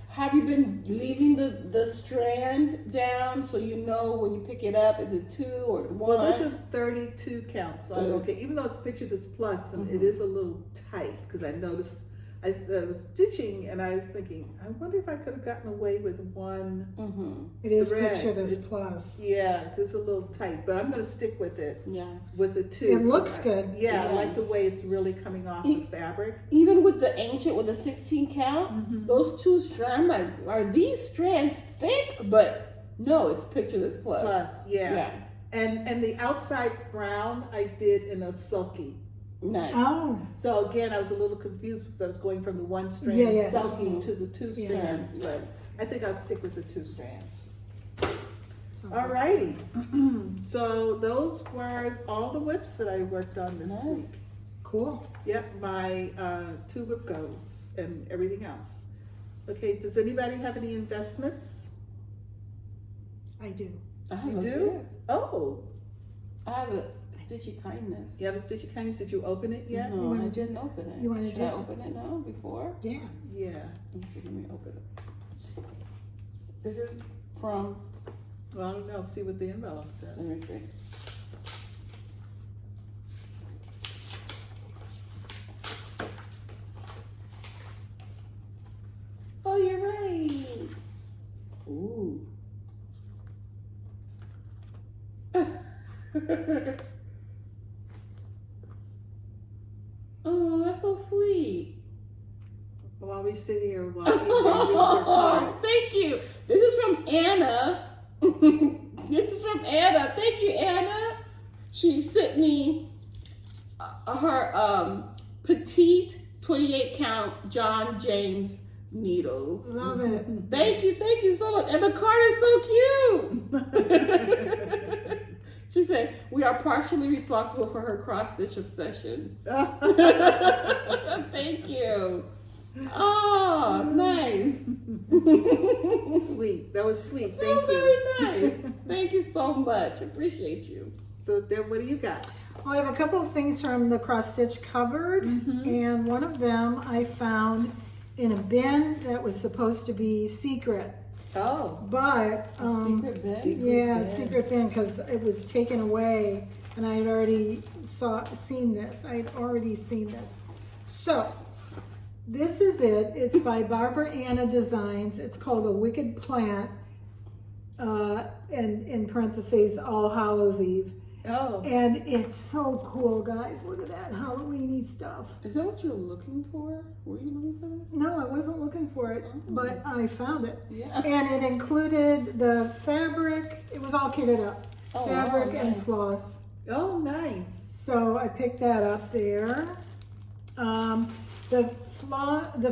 Have you been leaving the strand down so you know when you pick it up, is it 2 or 1? Well, this is 32 count, so I'm Thirty. okay. Even though it's Picture This Plus, and it is a little tight because I noticed I was stitching and I was thinking, I wonder if I could have gotten away with one. It is Thread. Picture This It's- Plus. Yeah, it's a little tight, but I'm going to stick with it. Yeah. With the 2. It looks I- good. Yeah, I Yeah. like the way it's really coming off the fabric. Even with the ancient, with the 16 count, those 2 strands, I'm like, are these strands thick? But no, it's Picture This Plus. Plus, yeah. Yeah. And the outside brown I did in a sulky. Nice. Oh, So again, I was a little confused because I was going from the 1 strand Yeah. sulky to the 2 Yeah. strands, but I think I'll stick with the 2 strands. sounds Alrighty. So those were all the whips that I worked on this Nice. week. cool. Yep, my 2 whip goes and everything else. Okay, does anybody have any investments? I do. I have You a do? few. Oh, I have a Stitchy Kindness. you have a Stitchy Kindness? Did you open it yet? No, wanna I do- didn't open it. you wanna Should do I it? open it now before? Yeah. Yeah. Let me open it. This is from, Well, I don't know. See what the envelope says. let me see. Oh, that's so sweet. While we sit here, while EJ reads her card. Thank you. This is from Anna. This is from Anna. Thank you, Anna. She sent me her petite 28 count John James needles. Love it. Thank you so much. And the card is so cute. She said, we are partially responsible for her cross-stitch obsession. Thank you. Oh, nice. Sweet. That was sweet. So Thank you. very nice. Thank you so much. Appreciate you. So then what do you got? Well, I have a couple of things from the cross-stitch cupboard, and one of them I found in a bin that was supposed to be secret. Oh. But, Secret bin? secret bin, because it was taken away, and I had already seen this. I had already seen this. So, this is it. It's by Barbara Anna Designs. It's called A Wicked Plant, and in parentheses, All Hallows Eve. Oh. And it's so cool, guys. Look at that Halloweeny stuff. Is that what you're looking for? Were you looking for this? No, I wasn't looking for it, but I found it. Yeah. And it included the fabric. It was all kitted up. Oh, Fabric wow, and nice. floss. Oh, nice. So I picked that up there. The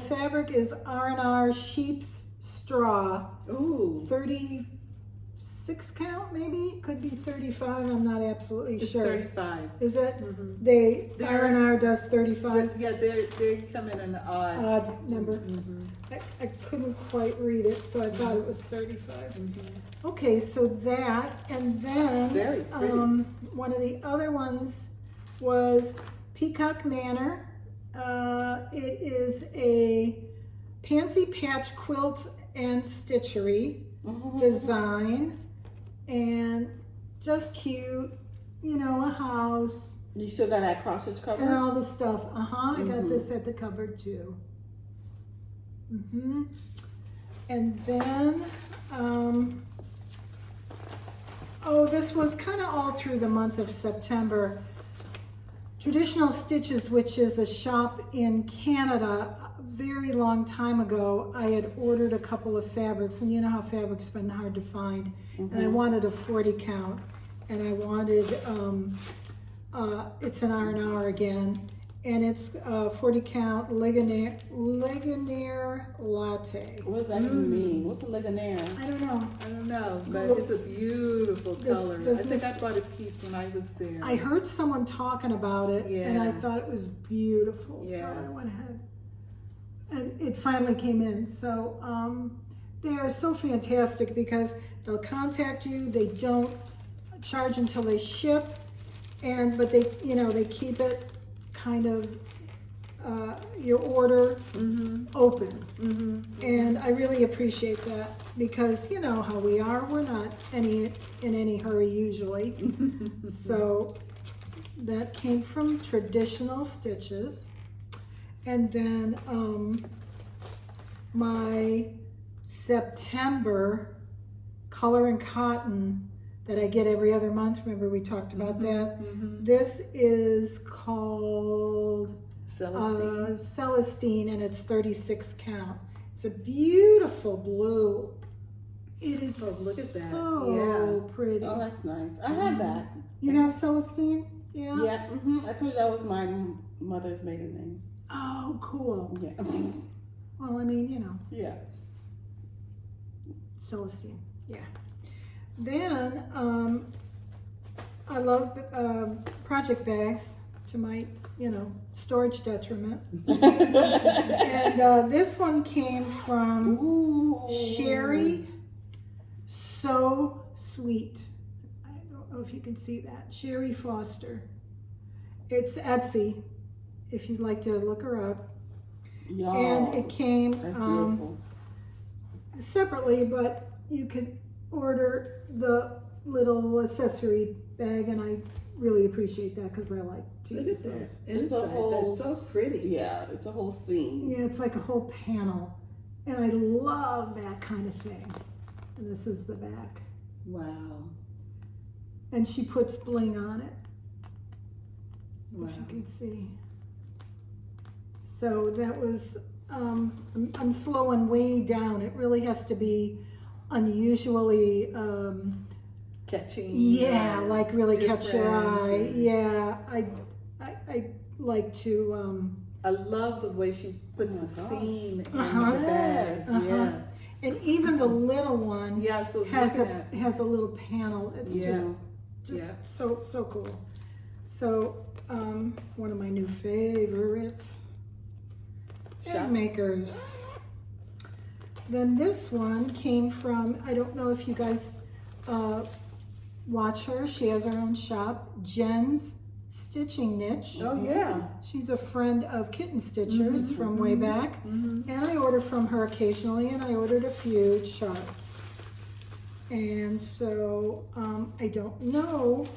fabric is R&R sheep's straw. Ooh. 36 count, maybe? Could be 35. I'm not absolutely It's sure. 35. Is it? Mhm. They There's- R&R does 35. Yeah, they come in an odd. Odd number. Mhm. I couldn't quite read it, so I thought it was 35. Mhm. Okay, so that, and then Very pretty. one of the other ones was Peacock Manor. It is a Pansy Patch Quilts and Stitchery design, and just cute, you know, a house You still got that cross-stitch and cover? all the stuff. I got this at the cupboard too. And then, this was kind of all through the month of September. Traditional Stitches, which is a shop in Canada, a very long time ago, I had ordered a couple of fabrics, and you know how fabric's been hard to find. And I wanted a 40 count, and I wanted, it's an R&R again, and it's 40 count Ligonier Latte. What does that even mean? What's a Ligonier? I don't know. I don't know, but Look, it's a beautiful color. this I think I bought a piece when I was there. I heard someone talking about it, and I thought it Yes. was beautiful, so I Yes. went ahead. And it finally came in. So they are so fantastic because they'll contact you. They don't charge until they ship, but they, they keep it kind of your order open. And I really appreciate that because you know how we are. We're not in any hurry usually. So that came from Traditional Stitches. And then my September Color and Cotton that I get every other month. Remember we talked about that? This is called Celestine, and it's 36 count. It's a beautiful blue. It is look at that. so pretty. Oh, that's nice. I have that. You have Celestine? Yeah? Yeah. I told you that was my mother's maiden name. Oh, cool. Yeah. Well, I mean, Yeah. Celestine. Yeah. Then I love project bags to my, storage detriment. And this one came from Sherry. So sweet. I don't know if you can see that. Sherry Foster. It's Etsy, if you'd like to look her up. Y'all, And it came that's beautiful. separately, but you could order the little accessory bag, and I really appreciate that because I like to Look use at that those. It's a inside. whole That's so pretty. Yeah, it's a whole scene. Yeah, it's like a whole panel, and I love that kind of thing. And this is the back. Wow. and she puts bling on it. Wow. If you can see. So that was, I'm slowing way down. It really has to be unusually, Catching. yeah, like really catch your different eye. and- Yeah, I like to, I love the way she puts the God. seam in Uh-huh. the bag. Uh-huh. Yes. and even the little one Yeah, so has looking at, has a little panel. It's yeah. just Yeah. so cool. So one of my new favorite egg Shops. makers. Then this one came from, I don't know if you guys watch her. She has her own shop, Jen's Stitching Niche. Oh yeah. She's a friend of Kitten Stitchers from way back. And I order from her occasionally, and I ordered a few charts. And so I don't know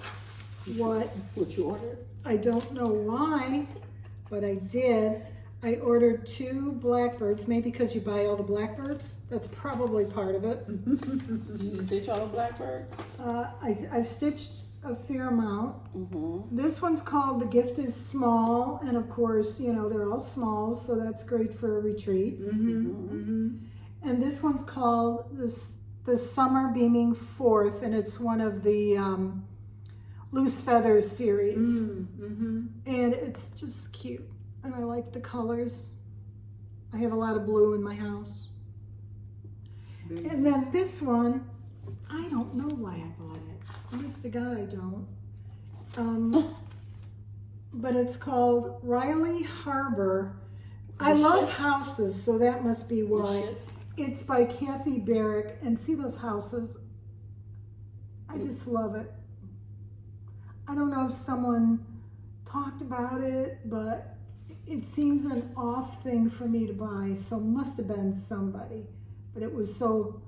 what, What you ordered? I don't know why, but I did. I ordered 2 blackbirds, maybe because you buy all the blackbirds. That's probably part of it. Did you stitch all the blackbirds? I've stitched a fair amount. Mm-hmm. This one's called The Gift is Small, and of course, you know, they're all small, so that's great for retreats. And this one's called The Summer Beaming Forth, and it's one of the Loose Feathers series. And it's just cute, and I like the colors. I have a lot of blue in my house. Very And then this one, I don't know why I bought it. Honest to God, I don't. But it's called Riley Harbor. I The love ships? houses, so that must be why. Ships? It's by Kathy Barrick, and see those houses? I just love it. I don't know if someone talked about it, but it seems an off thing for me to buy, so must have been somebody. But it was so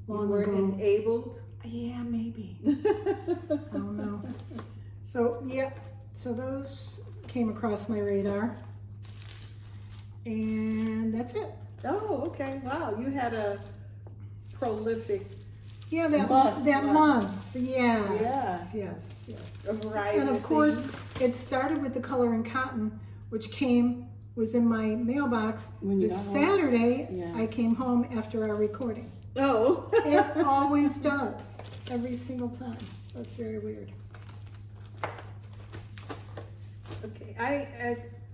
You long weren't ago. enabled. Yeah, maybe. I don't know. So, yeah, so those came across my radar. And that's it. Oh, okay. Wow, you had a prolific, Yeah, that Month. month. Yeah. Yeah. Yes. a variety And of of course, things. it started with the color and cotton, which was in my mailbox When you this got home? Saturday. Yeah. I came home after our recording. Oh. It always does, every single time. So it's very weird. Okay,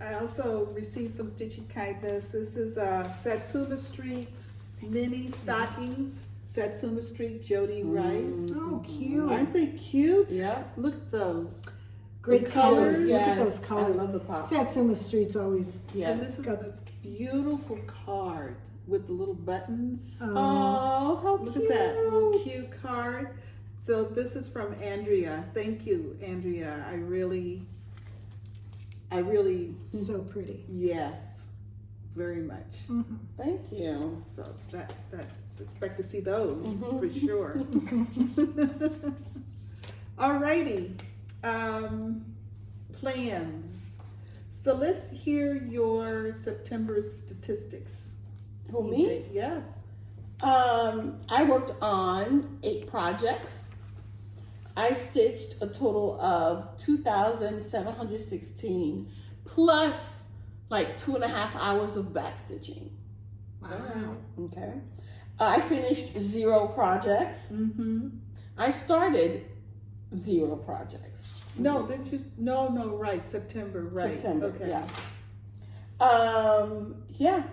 I also received some Stitchy kindness. This is Satsuma Street's mini stockings. Satsuma Street, Jody Rice. So cute. Aren't they cute? Yeah. Look at those. Great the colors. colors, Look at yes. those colors. I love the pop. Satsuma Street's always. Yeah. And this is Got- a beautiful card with the little buttons. Oh, how Look cute. at that little cute card. So this is from Andrea. Thank you, Andrea. I really, So pretty. yes, very much. Mm-hmm. Thank you. So that's expect to see those for sure. Alrighty, plans. So let's hear your September statistics. Who, me? EJ. Yes. I worked on 8 projects. I stitched a total of 2,716 plus like 2.5 hours of back stitching. Wow. Okay. I finished 0 projects. Mm-hmm. I started 0 projects. No, didn't you? No, right. September, right? September. Okay. Yeah. Yeah.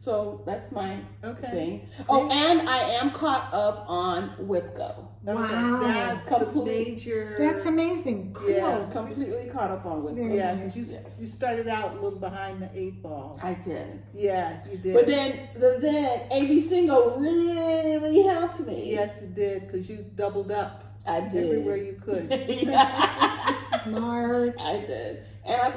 So that's my Okay. thing. Oh, and I am caught up on WhipGo. Okay. Wow. That's a Complete. major. That's amazing. Cool. Yeah. Completely caught up on WhipGo. Very Yeah, nice. because Yes. you started out a little behind the 8 ball. I did. Yeah, you did. But then AB Single really helped me. Yes, you did, because you doubled up I did. everywhere you could. Yes, Smart. I did. And I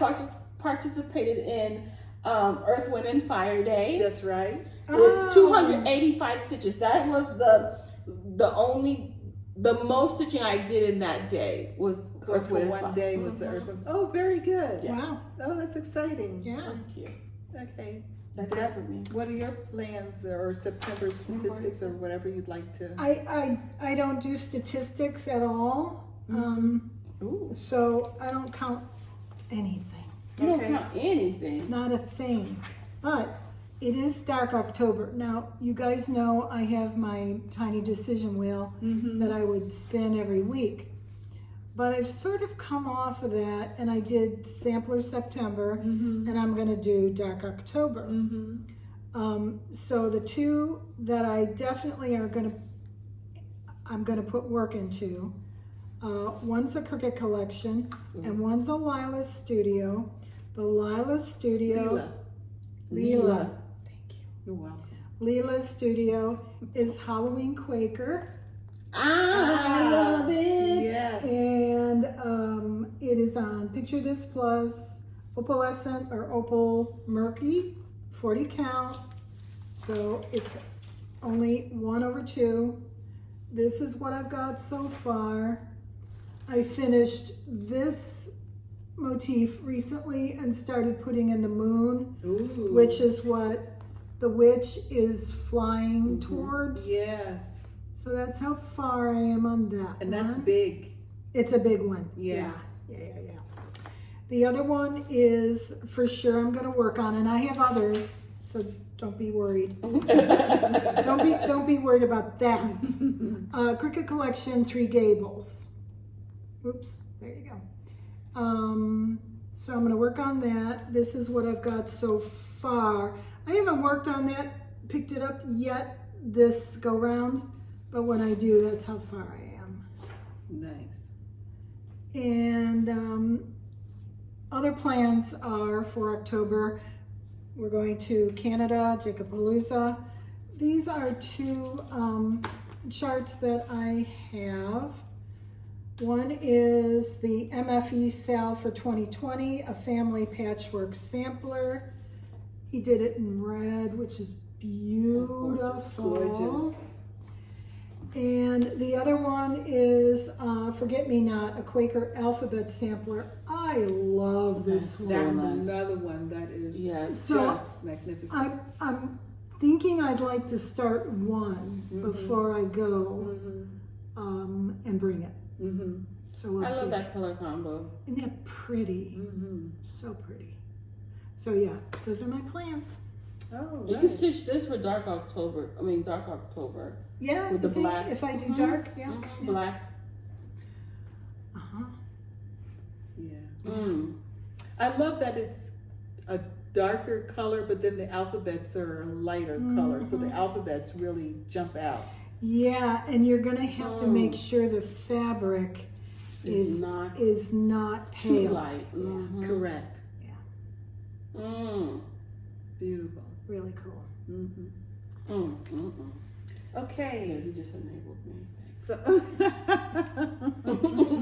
participated in Earth, Wind, and Fire Day That's right. with 285 stitches. That was the most stitching I did in that day was Earth, For Wind, and one Fire. day was the Earth. Oh, very good. Yeah. Wow. Oh, that's exciting. Yeah. Thank you. Okay. That's Deb, it for me. what are your plans or September statistics or whatever you'd like to? I don't do statistics at all. Ooh. So I don't count anything, You don't Okay. count anything. not a thing. But it is dark October. Now, you guys know I have my tiny decision wheel that I would spin every week. But I've sort of come off of that, and I did Sampler September, and I'm going to do Dark October. So the two that I definitely I'm going to put work into, one's a Cricut collection, and one's a Lila Studio. The Lila Studio, Lila. You're welcome. Lila Studio is Halloween Quaker. I love it. Yes. And it is on Picture This Plus, Opalescent or Opal Murky, 40 count. So it's only 1/2. This is what I've got so far. I finished this motif recently and started putting in the moon, Ooh. which is what the witch is flying towards. Yes. So that's how far I am on that And that's one. big. It's a big one. Yeah. Yeah. The other one is for sure I'm going to work on, and I have others, so don't be worried. don't be worried about that. Cricut Collection, Three Gables. Oops, there you go. So I'm going to work on that. This is what I've got so far. I haven't worked on that, picked it up yet this go round, but when I do, that's how far I am. Nice. And other plans are for October. We're going to Canada, Jacobpalooza. These are two charts that I have. One is the MFE sale for 2020, a family patchwork sampler. He did it in red, which is beautiful. Gorgeous. And the other one is Forget Me Not, a Quaker alphabet sampler. I love this That's one. That's nice. another one that is Yes. just magnificent. I'm thinking I'd like to start one before I go and bring it. So we'll I see. love that color combo. Isn't that pretty? So pretty. So yeah, those are my plans. Oh, You can stitch this for Dark October. Yeah, With the you think black. if I do dark, yeah. Black. Yeah. Mm. I love that it's a darker color, but then the alphabets are a lighter color. So the alphabets really jump out. Yeah, and you're gonna have to make sure the fabric is not Too pale. light. Correct. Yeah, Mm. Beautiful. really cool. Okay. Yeah, you just enabled me. So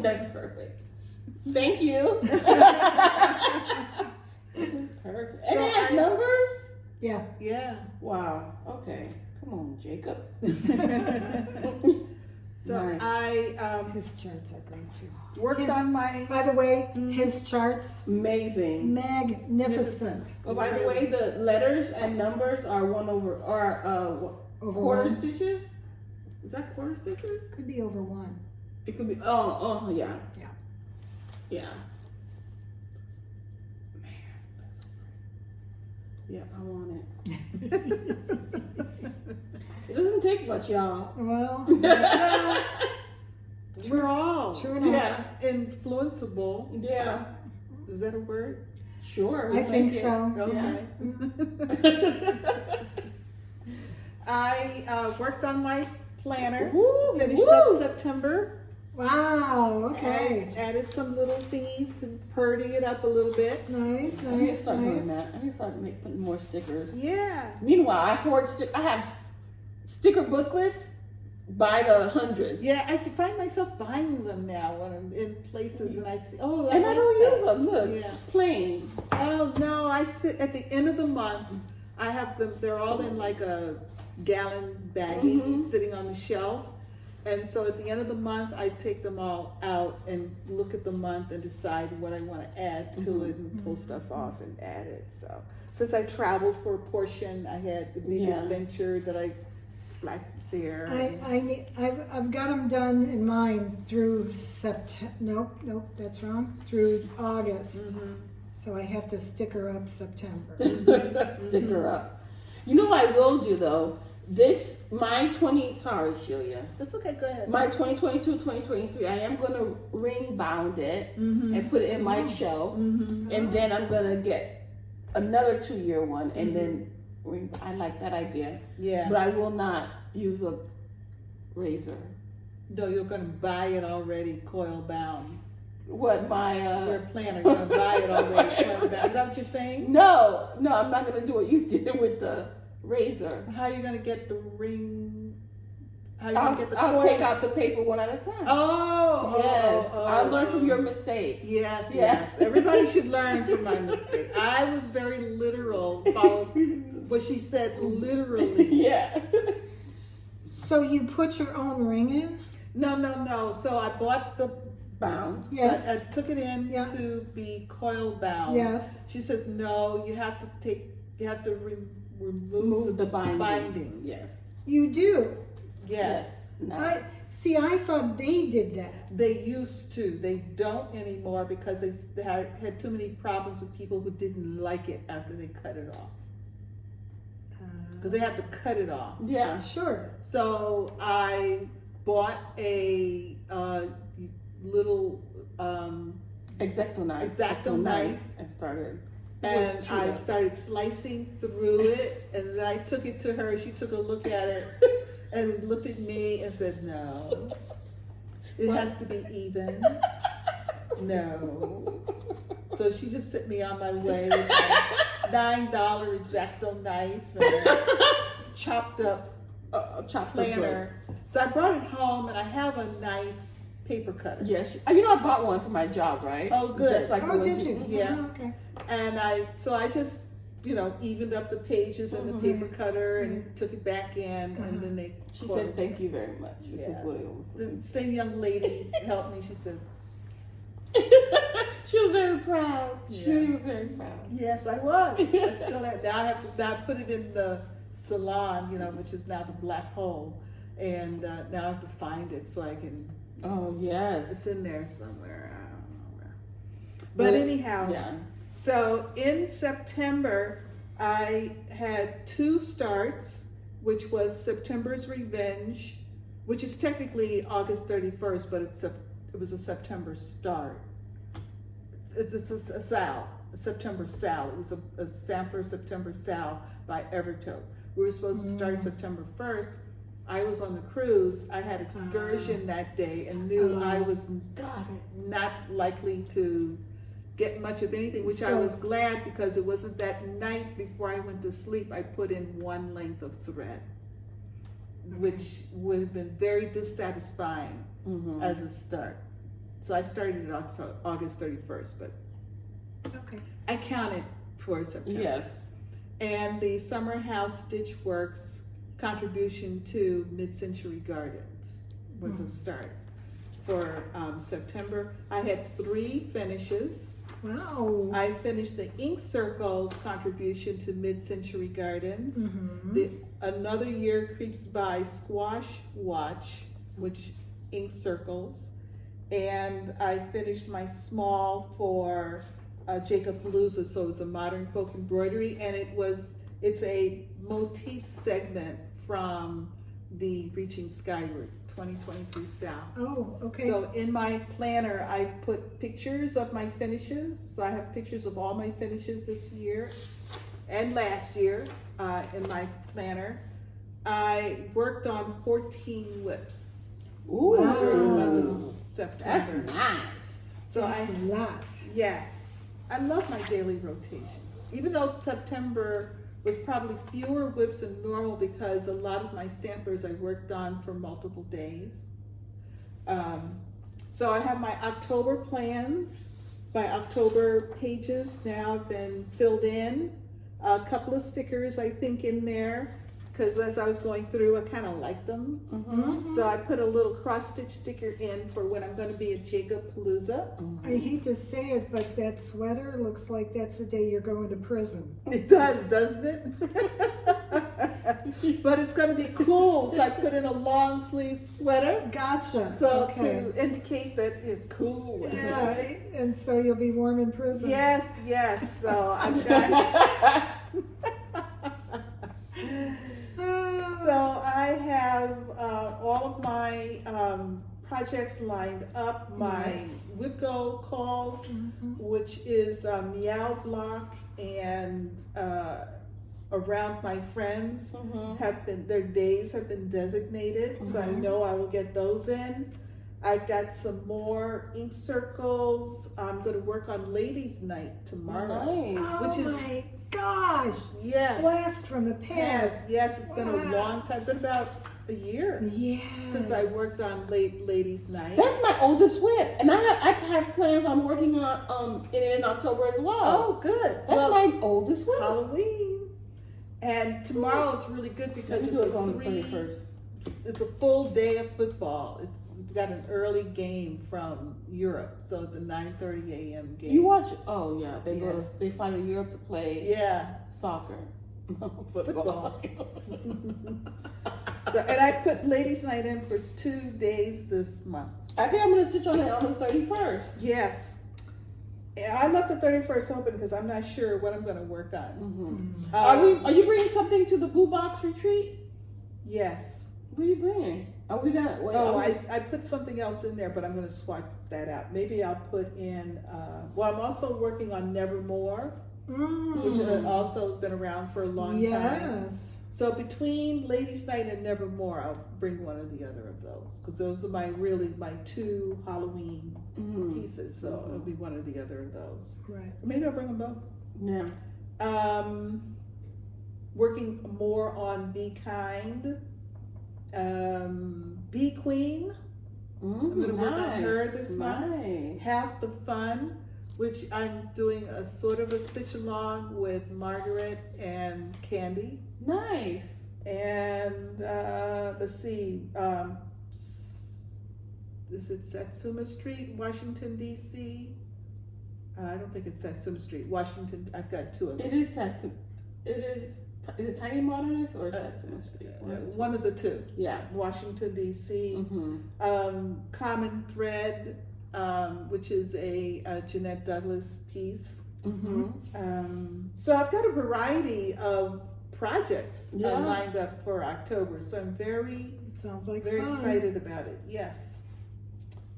That's perfect. Thank you. This is perfect. And So it has I- numbers? Yeah. yeah. Wow. Okay. Come on, Jacob. So Nice. I His charts are great too. worked on my By the way, his charts, Amazing. magnificent. Oh, by the way, the letters and numbers are Over quarter one. stitches. Is that quarter stitches? Could be over one. It could be. Oh, yeah. Yeah. Yeah. Man, that's so pretty. Yeah, I want it. It doesn't take much, y'all. Well, we're all true enough. Yeah. influenceable. Yeah. Is that a word? Sure. I think it. so. Okay. I worked on my planner. Woo, Finished woo. up September. Wow. Okay. Added some little thingies to purdy it up a little bit. Nice. I need to Nice. start doing Nice. that. I need to start putting more stickers. Yeah. Meanwhile, I have sticker booklets by the hundreds. Yeah, I can find myself buying them now when I'm in places and I see, oh, And I like don't that. use them. Look, Yeah. plain. Oh, no, I sit at the end of the month. I have them, they're all in like a gallon baggie sitting on the shelf. And so at the end of the month, I take them all out and look at the month and decide what I want to add to it and pull stuff off and add it. So since I traveled for a portion, I had the big Yeah. adventure that I there. I've got them done in mine through September. Nope, that's wrong. Through August. So I have to sticker up September. Sticker up. You know what I will do though? Sorry, Shelia. That's okay, go ahead. My 2022, 2023, I am going to ring bound it and put it in my shelf. And then I'm going to get another 2-year one and then I like that idea. Yeah. But I will not use a razor. No, you're going to buy it already coil bound. What, my... Your planner, you're going to buy it already coil bound. Is that what you're saying? No, I'm not going to do what you did with the razor. How are you going to get the ring? How are you going to get the I'll coil? take out the paper one at a time. Yes. I learned from your mistake. Yes. Everybody should learn from my mistake. I was very literal, followed what she said literally. Yeah. So you put your own ring in? No. So I bought the bound. Yes. I took it in to be coil bound. Yes. She says, no, you have to remove the binding. Yes. You do? Yes. No. I thought they did that. They used to. They don't anymore because they had too many problems with people who didn't like it after they cut it off. Because they have to cut it off. Yeah. Sure. So I bought a little X-Acto knife. X-Acto knife. And started. And I started slicing through it, and then I took it to her. She took a look at it and looked at me and said, "No, it has to be even." No. So she just sent me on my way with my $9 X-Acto knife and chopped up planner. So I brought it home, and I have a nice paper cutter. Yes. I bought one for my job, right? Oh, good. Just like Did you? Yeah. Oh, okay. And I just, evened up the pages in the paper cutter and took it back in, and then She said, "Thank you very much." This is what it was. The same young lady helped me. She says, She was very proud. Yeah. She was very proud. "Yes, I was. I still have. Now I put it in the salon, which is now the black hole, and now I have to find it so I can." Oh yes. It's in there somewhere. I don't know where. But anyhow. Yeah. So in September, I had 2 starts, which was September's Revenge, which is technically August 31st, but it was a September start. It's a Sal, a September Sal. It was a Sampler September Sal by Evertoe. We were supposed to start September 1st. I was on the cruise. I had excursion that day and knew I was not likely to get much of anything, which I was glad, because it wasn't that night before I went to sleep. I put in 1 length of thread, which would have been very dissatisfying as a start. So I started it August 31st, but I counted for September. Yes. And the Summer House Stitch Works contribution to Mid-Century Gardens was a start for September. I had 3 finishes. Wow. I finished the Ink Circles contribution to Mid-Century Gardens. Another Year Creeps By Squash Watch, which Ink Circles. And I finished my small for Jacob Palooza, so it was a modern folk embroidery, and it's a motif segment from the Reaching Skyward 2023 South. Oh, okay. So in my planner, I put pictures of my finishes. So I have pictures of all my finishes this year and last year in my planner. I worked on 14 whips during the month of September. That's nice. So That's a lot. Yes, I love my daily rotation. Even though September was probably fewer whips than normal because a lot of my samplers I worked on for multiple days. So I have my October plans. My October pages now have been filled in. A couple of stickers I think in there, because as I was going through, I kind of liked them. So I put a little cross-stitch sticker in for when I'm going to be at Jacob Palooza. I hate to say it, but that sweater looks like that's the day you're going to prison. It does, doesn't it? but it's going to be cool. So I put in a long sleeve sweater. Gotcha. So okay. to indicate that it's cool. Yeah, and so you'll be warm in prison. Yes, yes. So I've got. So I have all of my projects lined up. My Yes. Wicco calls, which is Meow block and around my friends have been, their days have been designated, so I know I will get those in. I've got some more ink circles. I'm going to work on Ladies' Night tomorrow. Nice. Oh Which is- my gosh! Yes. Blast from the past. Yes, it's been a Wow. long time. Been about a year Yes. since I worked on Ladies' Night. That's my oldest whip, and I have plans on working on it in October as well. Oh, good. That's my oldest whip. Halloween. And tomorrow is really good because Let's it's do it on the a 21st. it's a full day of football. We've got an early game from Europe, so it's a 9:30 a.m. game. You watch? Oh yeah, they fly to Europe to play Yeah. soccer, football. So, and I put Ladies' Night in for 2 days this month. I think I'm gonna stitch on it on the 31st. Yes. I'm up to 31st open because I'm not sure what I'm going to work on. Are you bringing something to the Boo Box retreat? Yes. What are you bringing? Are we gonna? Wait, Oh, I put something else in there, but I'm going to swap that out. Maybe I'll put in, well, I'm also working on Nevermore, which also has been around for a long time. Yes. So between Ladies' Night and Nevermore, I'll bring one or the other of those because those are my 2 Halloween pieces. So it'll be one or the other of those. Right. Maybe I'll bring them both. Yeah. Working more on Be Kind, Be Queen. I'm going to work on her this month. Half the Fun, which I'm doing a sort of a stitch along with Margaret and Candy. Nice. And let's see, is it Satsuma Street, Washington, D.C.? I don't think it's Satsuma Street, Washington. I've got 2 of them. It is Satsuma. Is it Tiny Modernist or Satsuma Street? One of the 2. Yeah. Washington, D.C. Common Thread, which is a Jeanette Douglas piece. So I've got a variety of projects lined up for October, so I'm very Sounds like very fun. excited about it. Yes.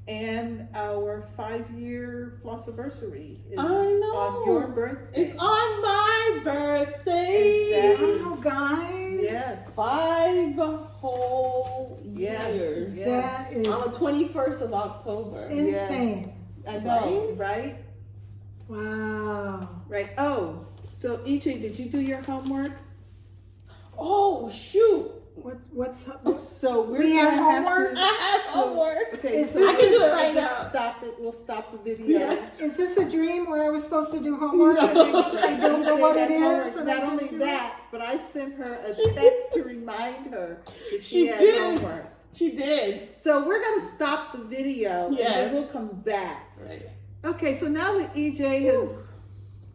And our 5-year Flossiversary is on your birthday. It's on my birthday. Exactly. Wow, guys. Yes. 5 whole years. Yes. That is On the 21st of October. insane. I know, right? Wow. Right. Oh, so EJ, did you do your homework? Oh shoot! What's So we're We gonna have have homework? to. I have homework. Okay, Is so this I can do it we'll right just now. Stop it. We'll stop the video. Yeah. Is this a dream where I was supposed to do homework? I don't know Okay, what that it homework. is. And Not I only didn't do that, but I sent her a She text to remind her that she had did. homework. She did. So we're gonna stop the video and Yes. then we'll come back. Right. Okay, so now that EJ has,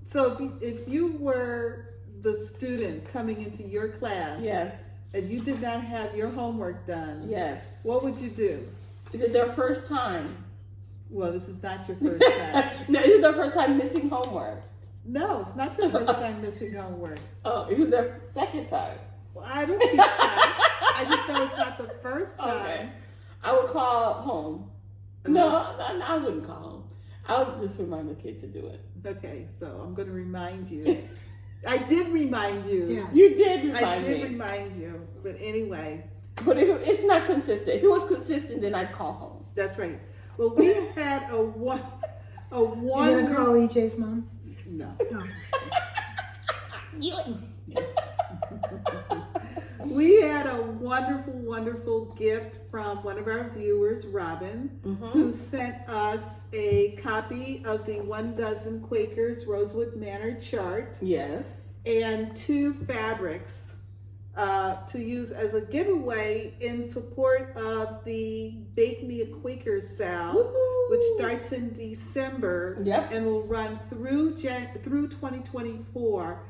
so if you were the student coming into your class, Yes. and you did not have your homework done, Yes. what would you do? Is it their first time? Well, this is not your first time. No, is it their first time missing homework? No, it's not your first time missing homework. Oh, is it their second time? Well, I don't teach that. I just know it's not the first time. Okay. I would call home. No, I wouldn't call home. I would just remind the kid to do it. Okay, so I'm going to remind you. I did remind you. Yes. You did remind I did me. remind you. But anyway, But it's not consistent. If it was consistent, then I'd call home. that's right. Well, we had a one. You gonna call EJ's mom? No. No. We had a wonderful, wonderful gift from one of our viewers, Robin, who sent us a copy of the 1 Quakers Rosewood Manor chart Yes. and 2 fabrics to use as a giveaway in support of the Bake Me a Quaker sale, Woohoo! which starts in December Yep. and will run through 2024.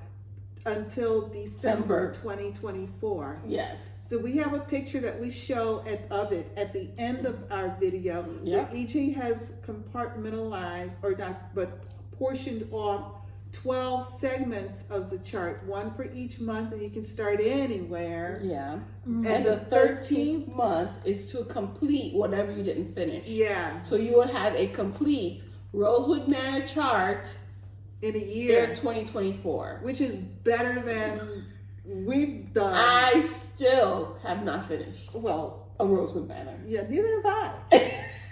until December December. 2024. Yes. So we have a picture that we show of it at the end of our video. Yeah. Where each has compartmentalized, or not, but portioned off 12 segments of the chart, one for each month, and you can start anywhere. Yeah. And And the the 13th month is to complete whatever you didn't finish. Yeah, So you would have a complete Rosewood Manor chart in a year year, 2024. which is better than we've done. I still have not finished Well, a Rosewood Manor. yeah, neither have I.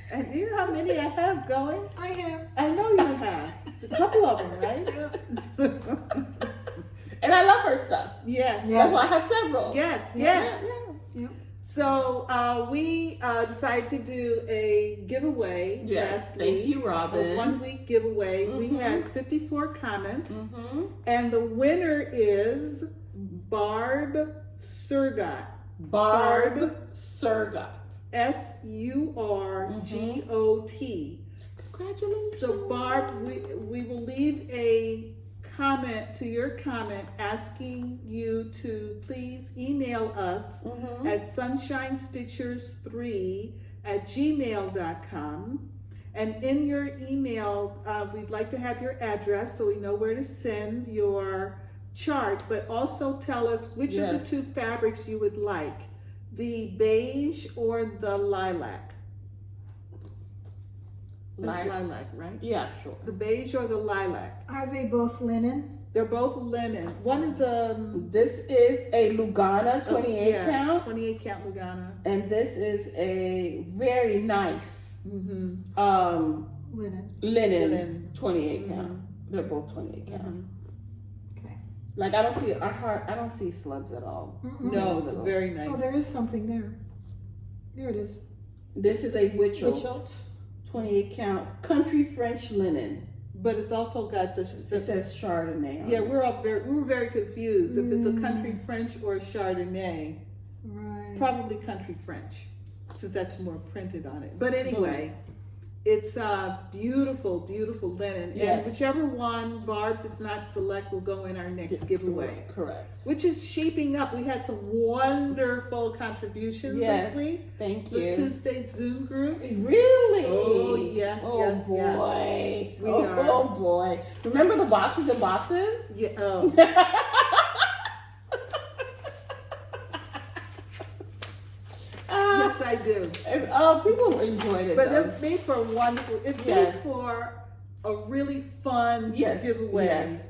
And you know how many I have going? I have. I know you have. A couple of them, right? And I love her stuff. Yes. That's why I have several. Yes, yes. Yeah. So we decided to do a giveaway Yes. last Thank week. you, Robin. A 1 week giveaway. We Mhm. had 54 comments. Mm-hmm. And the winner is Barb Surgot. Barb Surgot. Surgot. Congratulations. So Barb, we will leave a comment to your comment asking you to please email us Mhm. at sunshinestitchers3@gmail.com. And in your email, we'd like to have your address so we know where to send your chart, but also tell us which of the Yes. two fabrics you would like, the beige or the lilac. That's lilac, right? Yeah, sure. The beige or the lilac. Are they both linen? They're both linen. One is This is a Lugana 28 yeah, count, 28 count Lugana. and this is a very nice Linen. linen Linen. 28 count. They're both 28 count. Mhm. Okay. Like I don't see slubs at all. Mm-mm. No, it's very nice. Oh, there is something there. There it is. This is a Witchelt Witchelt. 28 count country French linen. But it's also got the. It says Chardonnay. on Yeah, it. we were very confused if it's a country French or a Chardonnay. Right. Probably country French, since that's more printed on it. But anyway, it's beautiful, beautiful linen. Yes. And whichever one Barb does not select will go in our next giveaway, Correct. which is shaping up. We had some wonderful contributions Yes. this week. Thank The you. Tuesday Zoom group. Really? Oh, yes, oh, yes, boy. yes. We oh, are. oh boy. Remember the boxes and boxes? Yeah. Oh. Yes, I do. People enjoyed it. But though. it made for a wonderful. It made Yes. for a really fun Yes, giveaway. yes.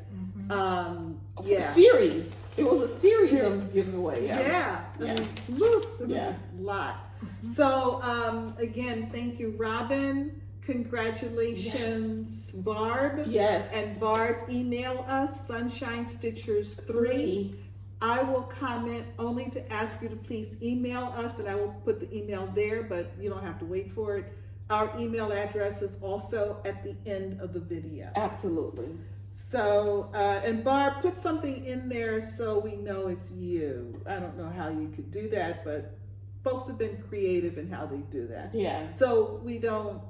Yeah. Series. It was a series Ser- of giveaway. Yeah. Yeah. I Yeah. mean, woo, there was Yeah. a lot. So again, thank you, Robin. Congratulations, Barb. Yes. And Barb, email us sunshinestitchers3. I will comment only to ask you to please email us, and I will put the email there, but you don't have to wait for it. Our email address is also at the end of the video. Absolutely. So, and Barb, put something in there so we know it's you. I don't know how you could do that, but folks have been creative in how they do that. Yeah. So we don't,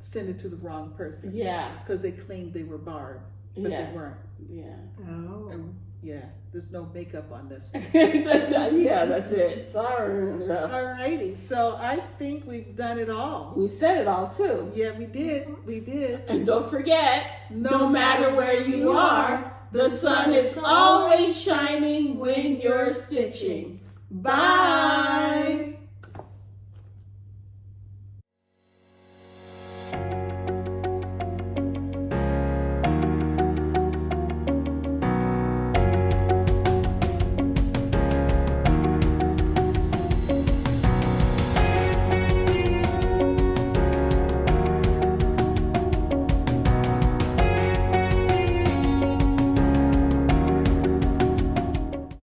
send it to the wrong person. Yeah. Because they claimed they were Barb, but Yeah. they weren't. Yeah. Oh. And yeah, there's no makeup on this one. Yeah, that's it. Sorry. Alrighty, so I think we've done it all. We've said it all too. Yeah, we did. We did. And don't forget, No matter where you are, the sun is always shining when you're stitching. Bye.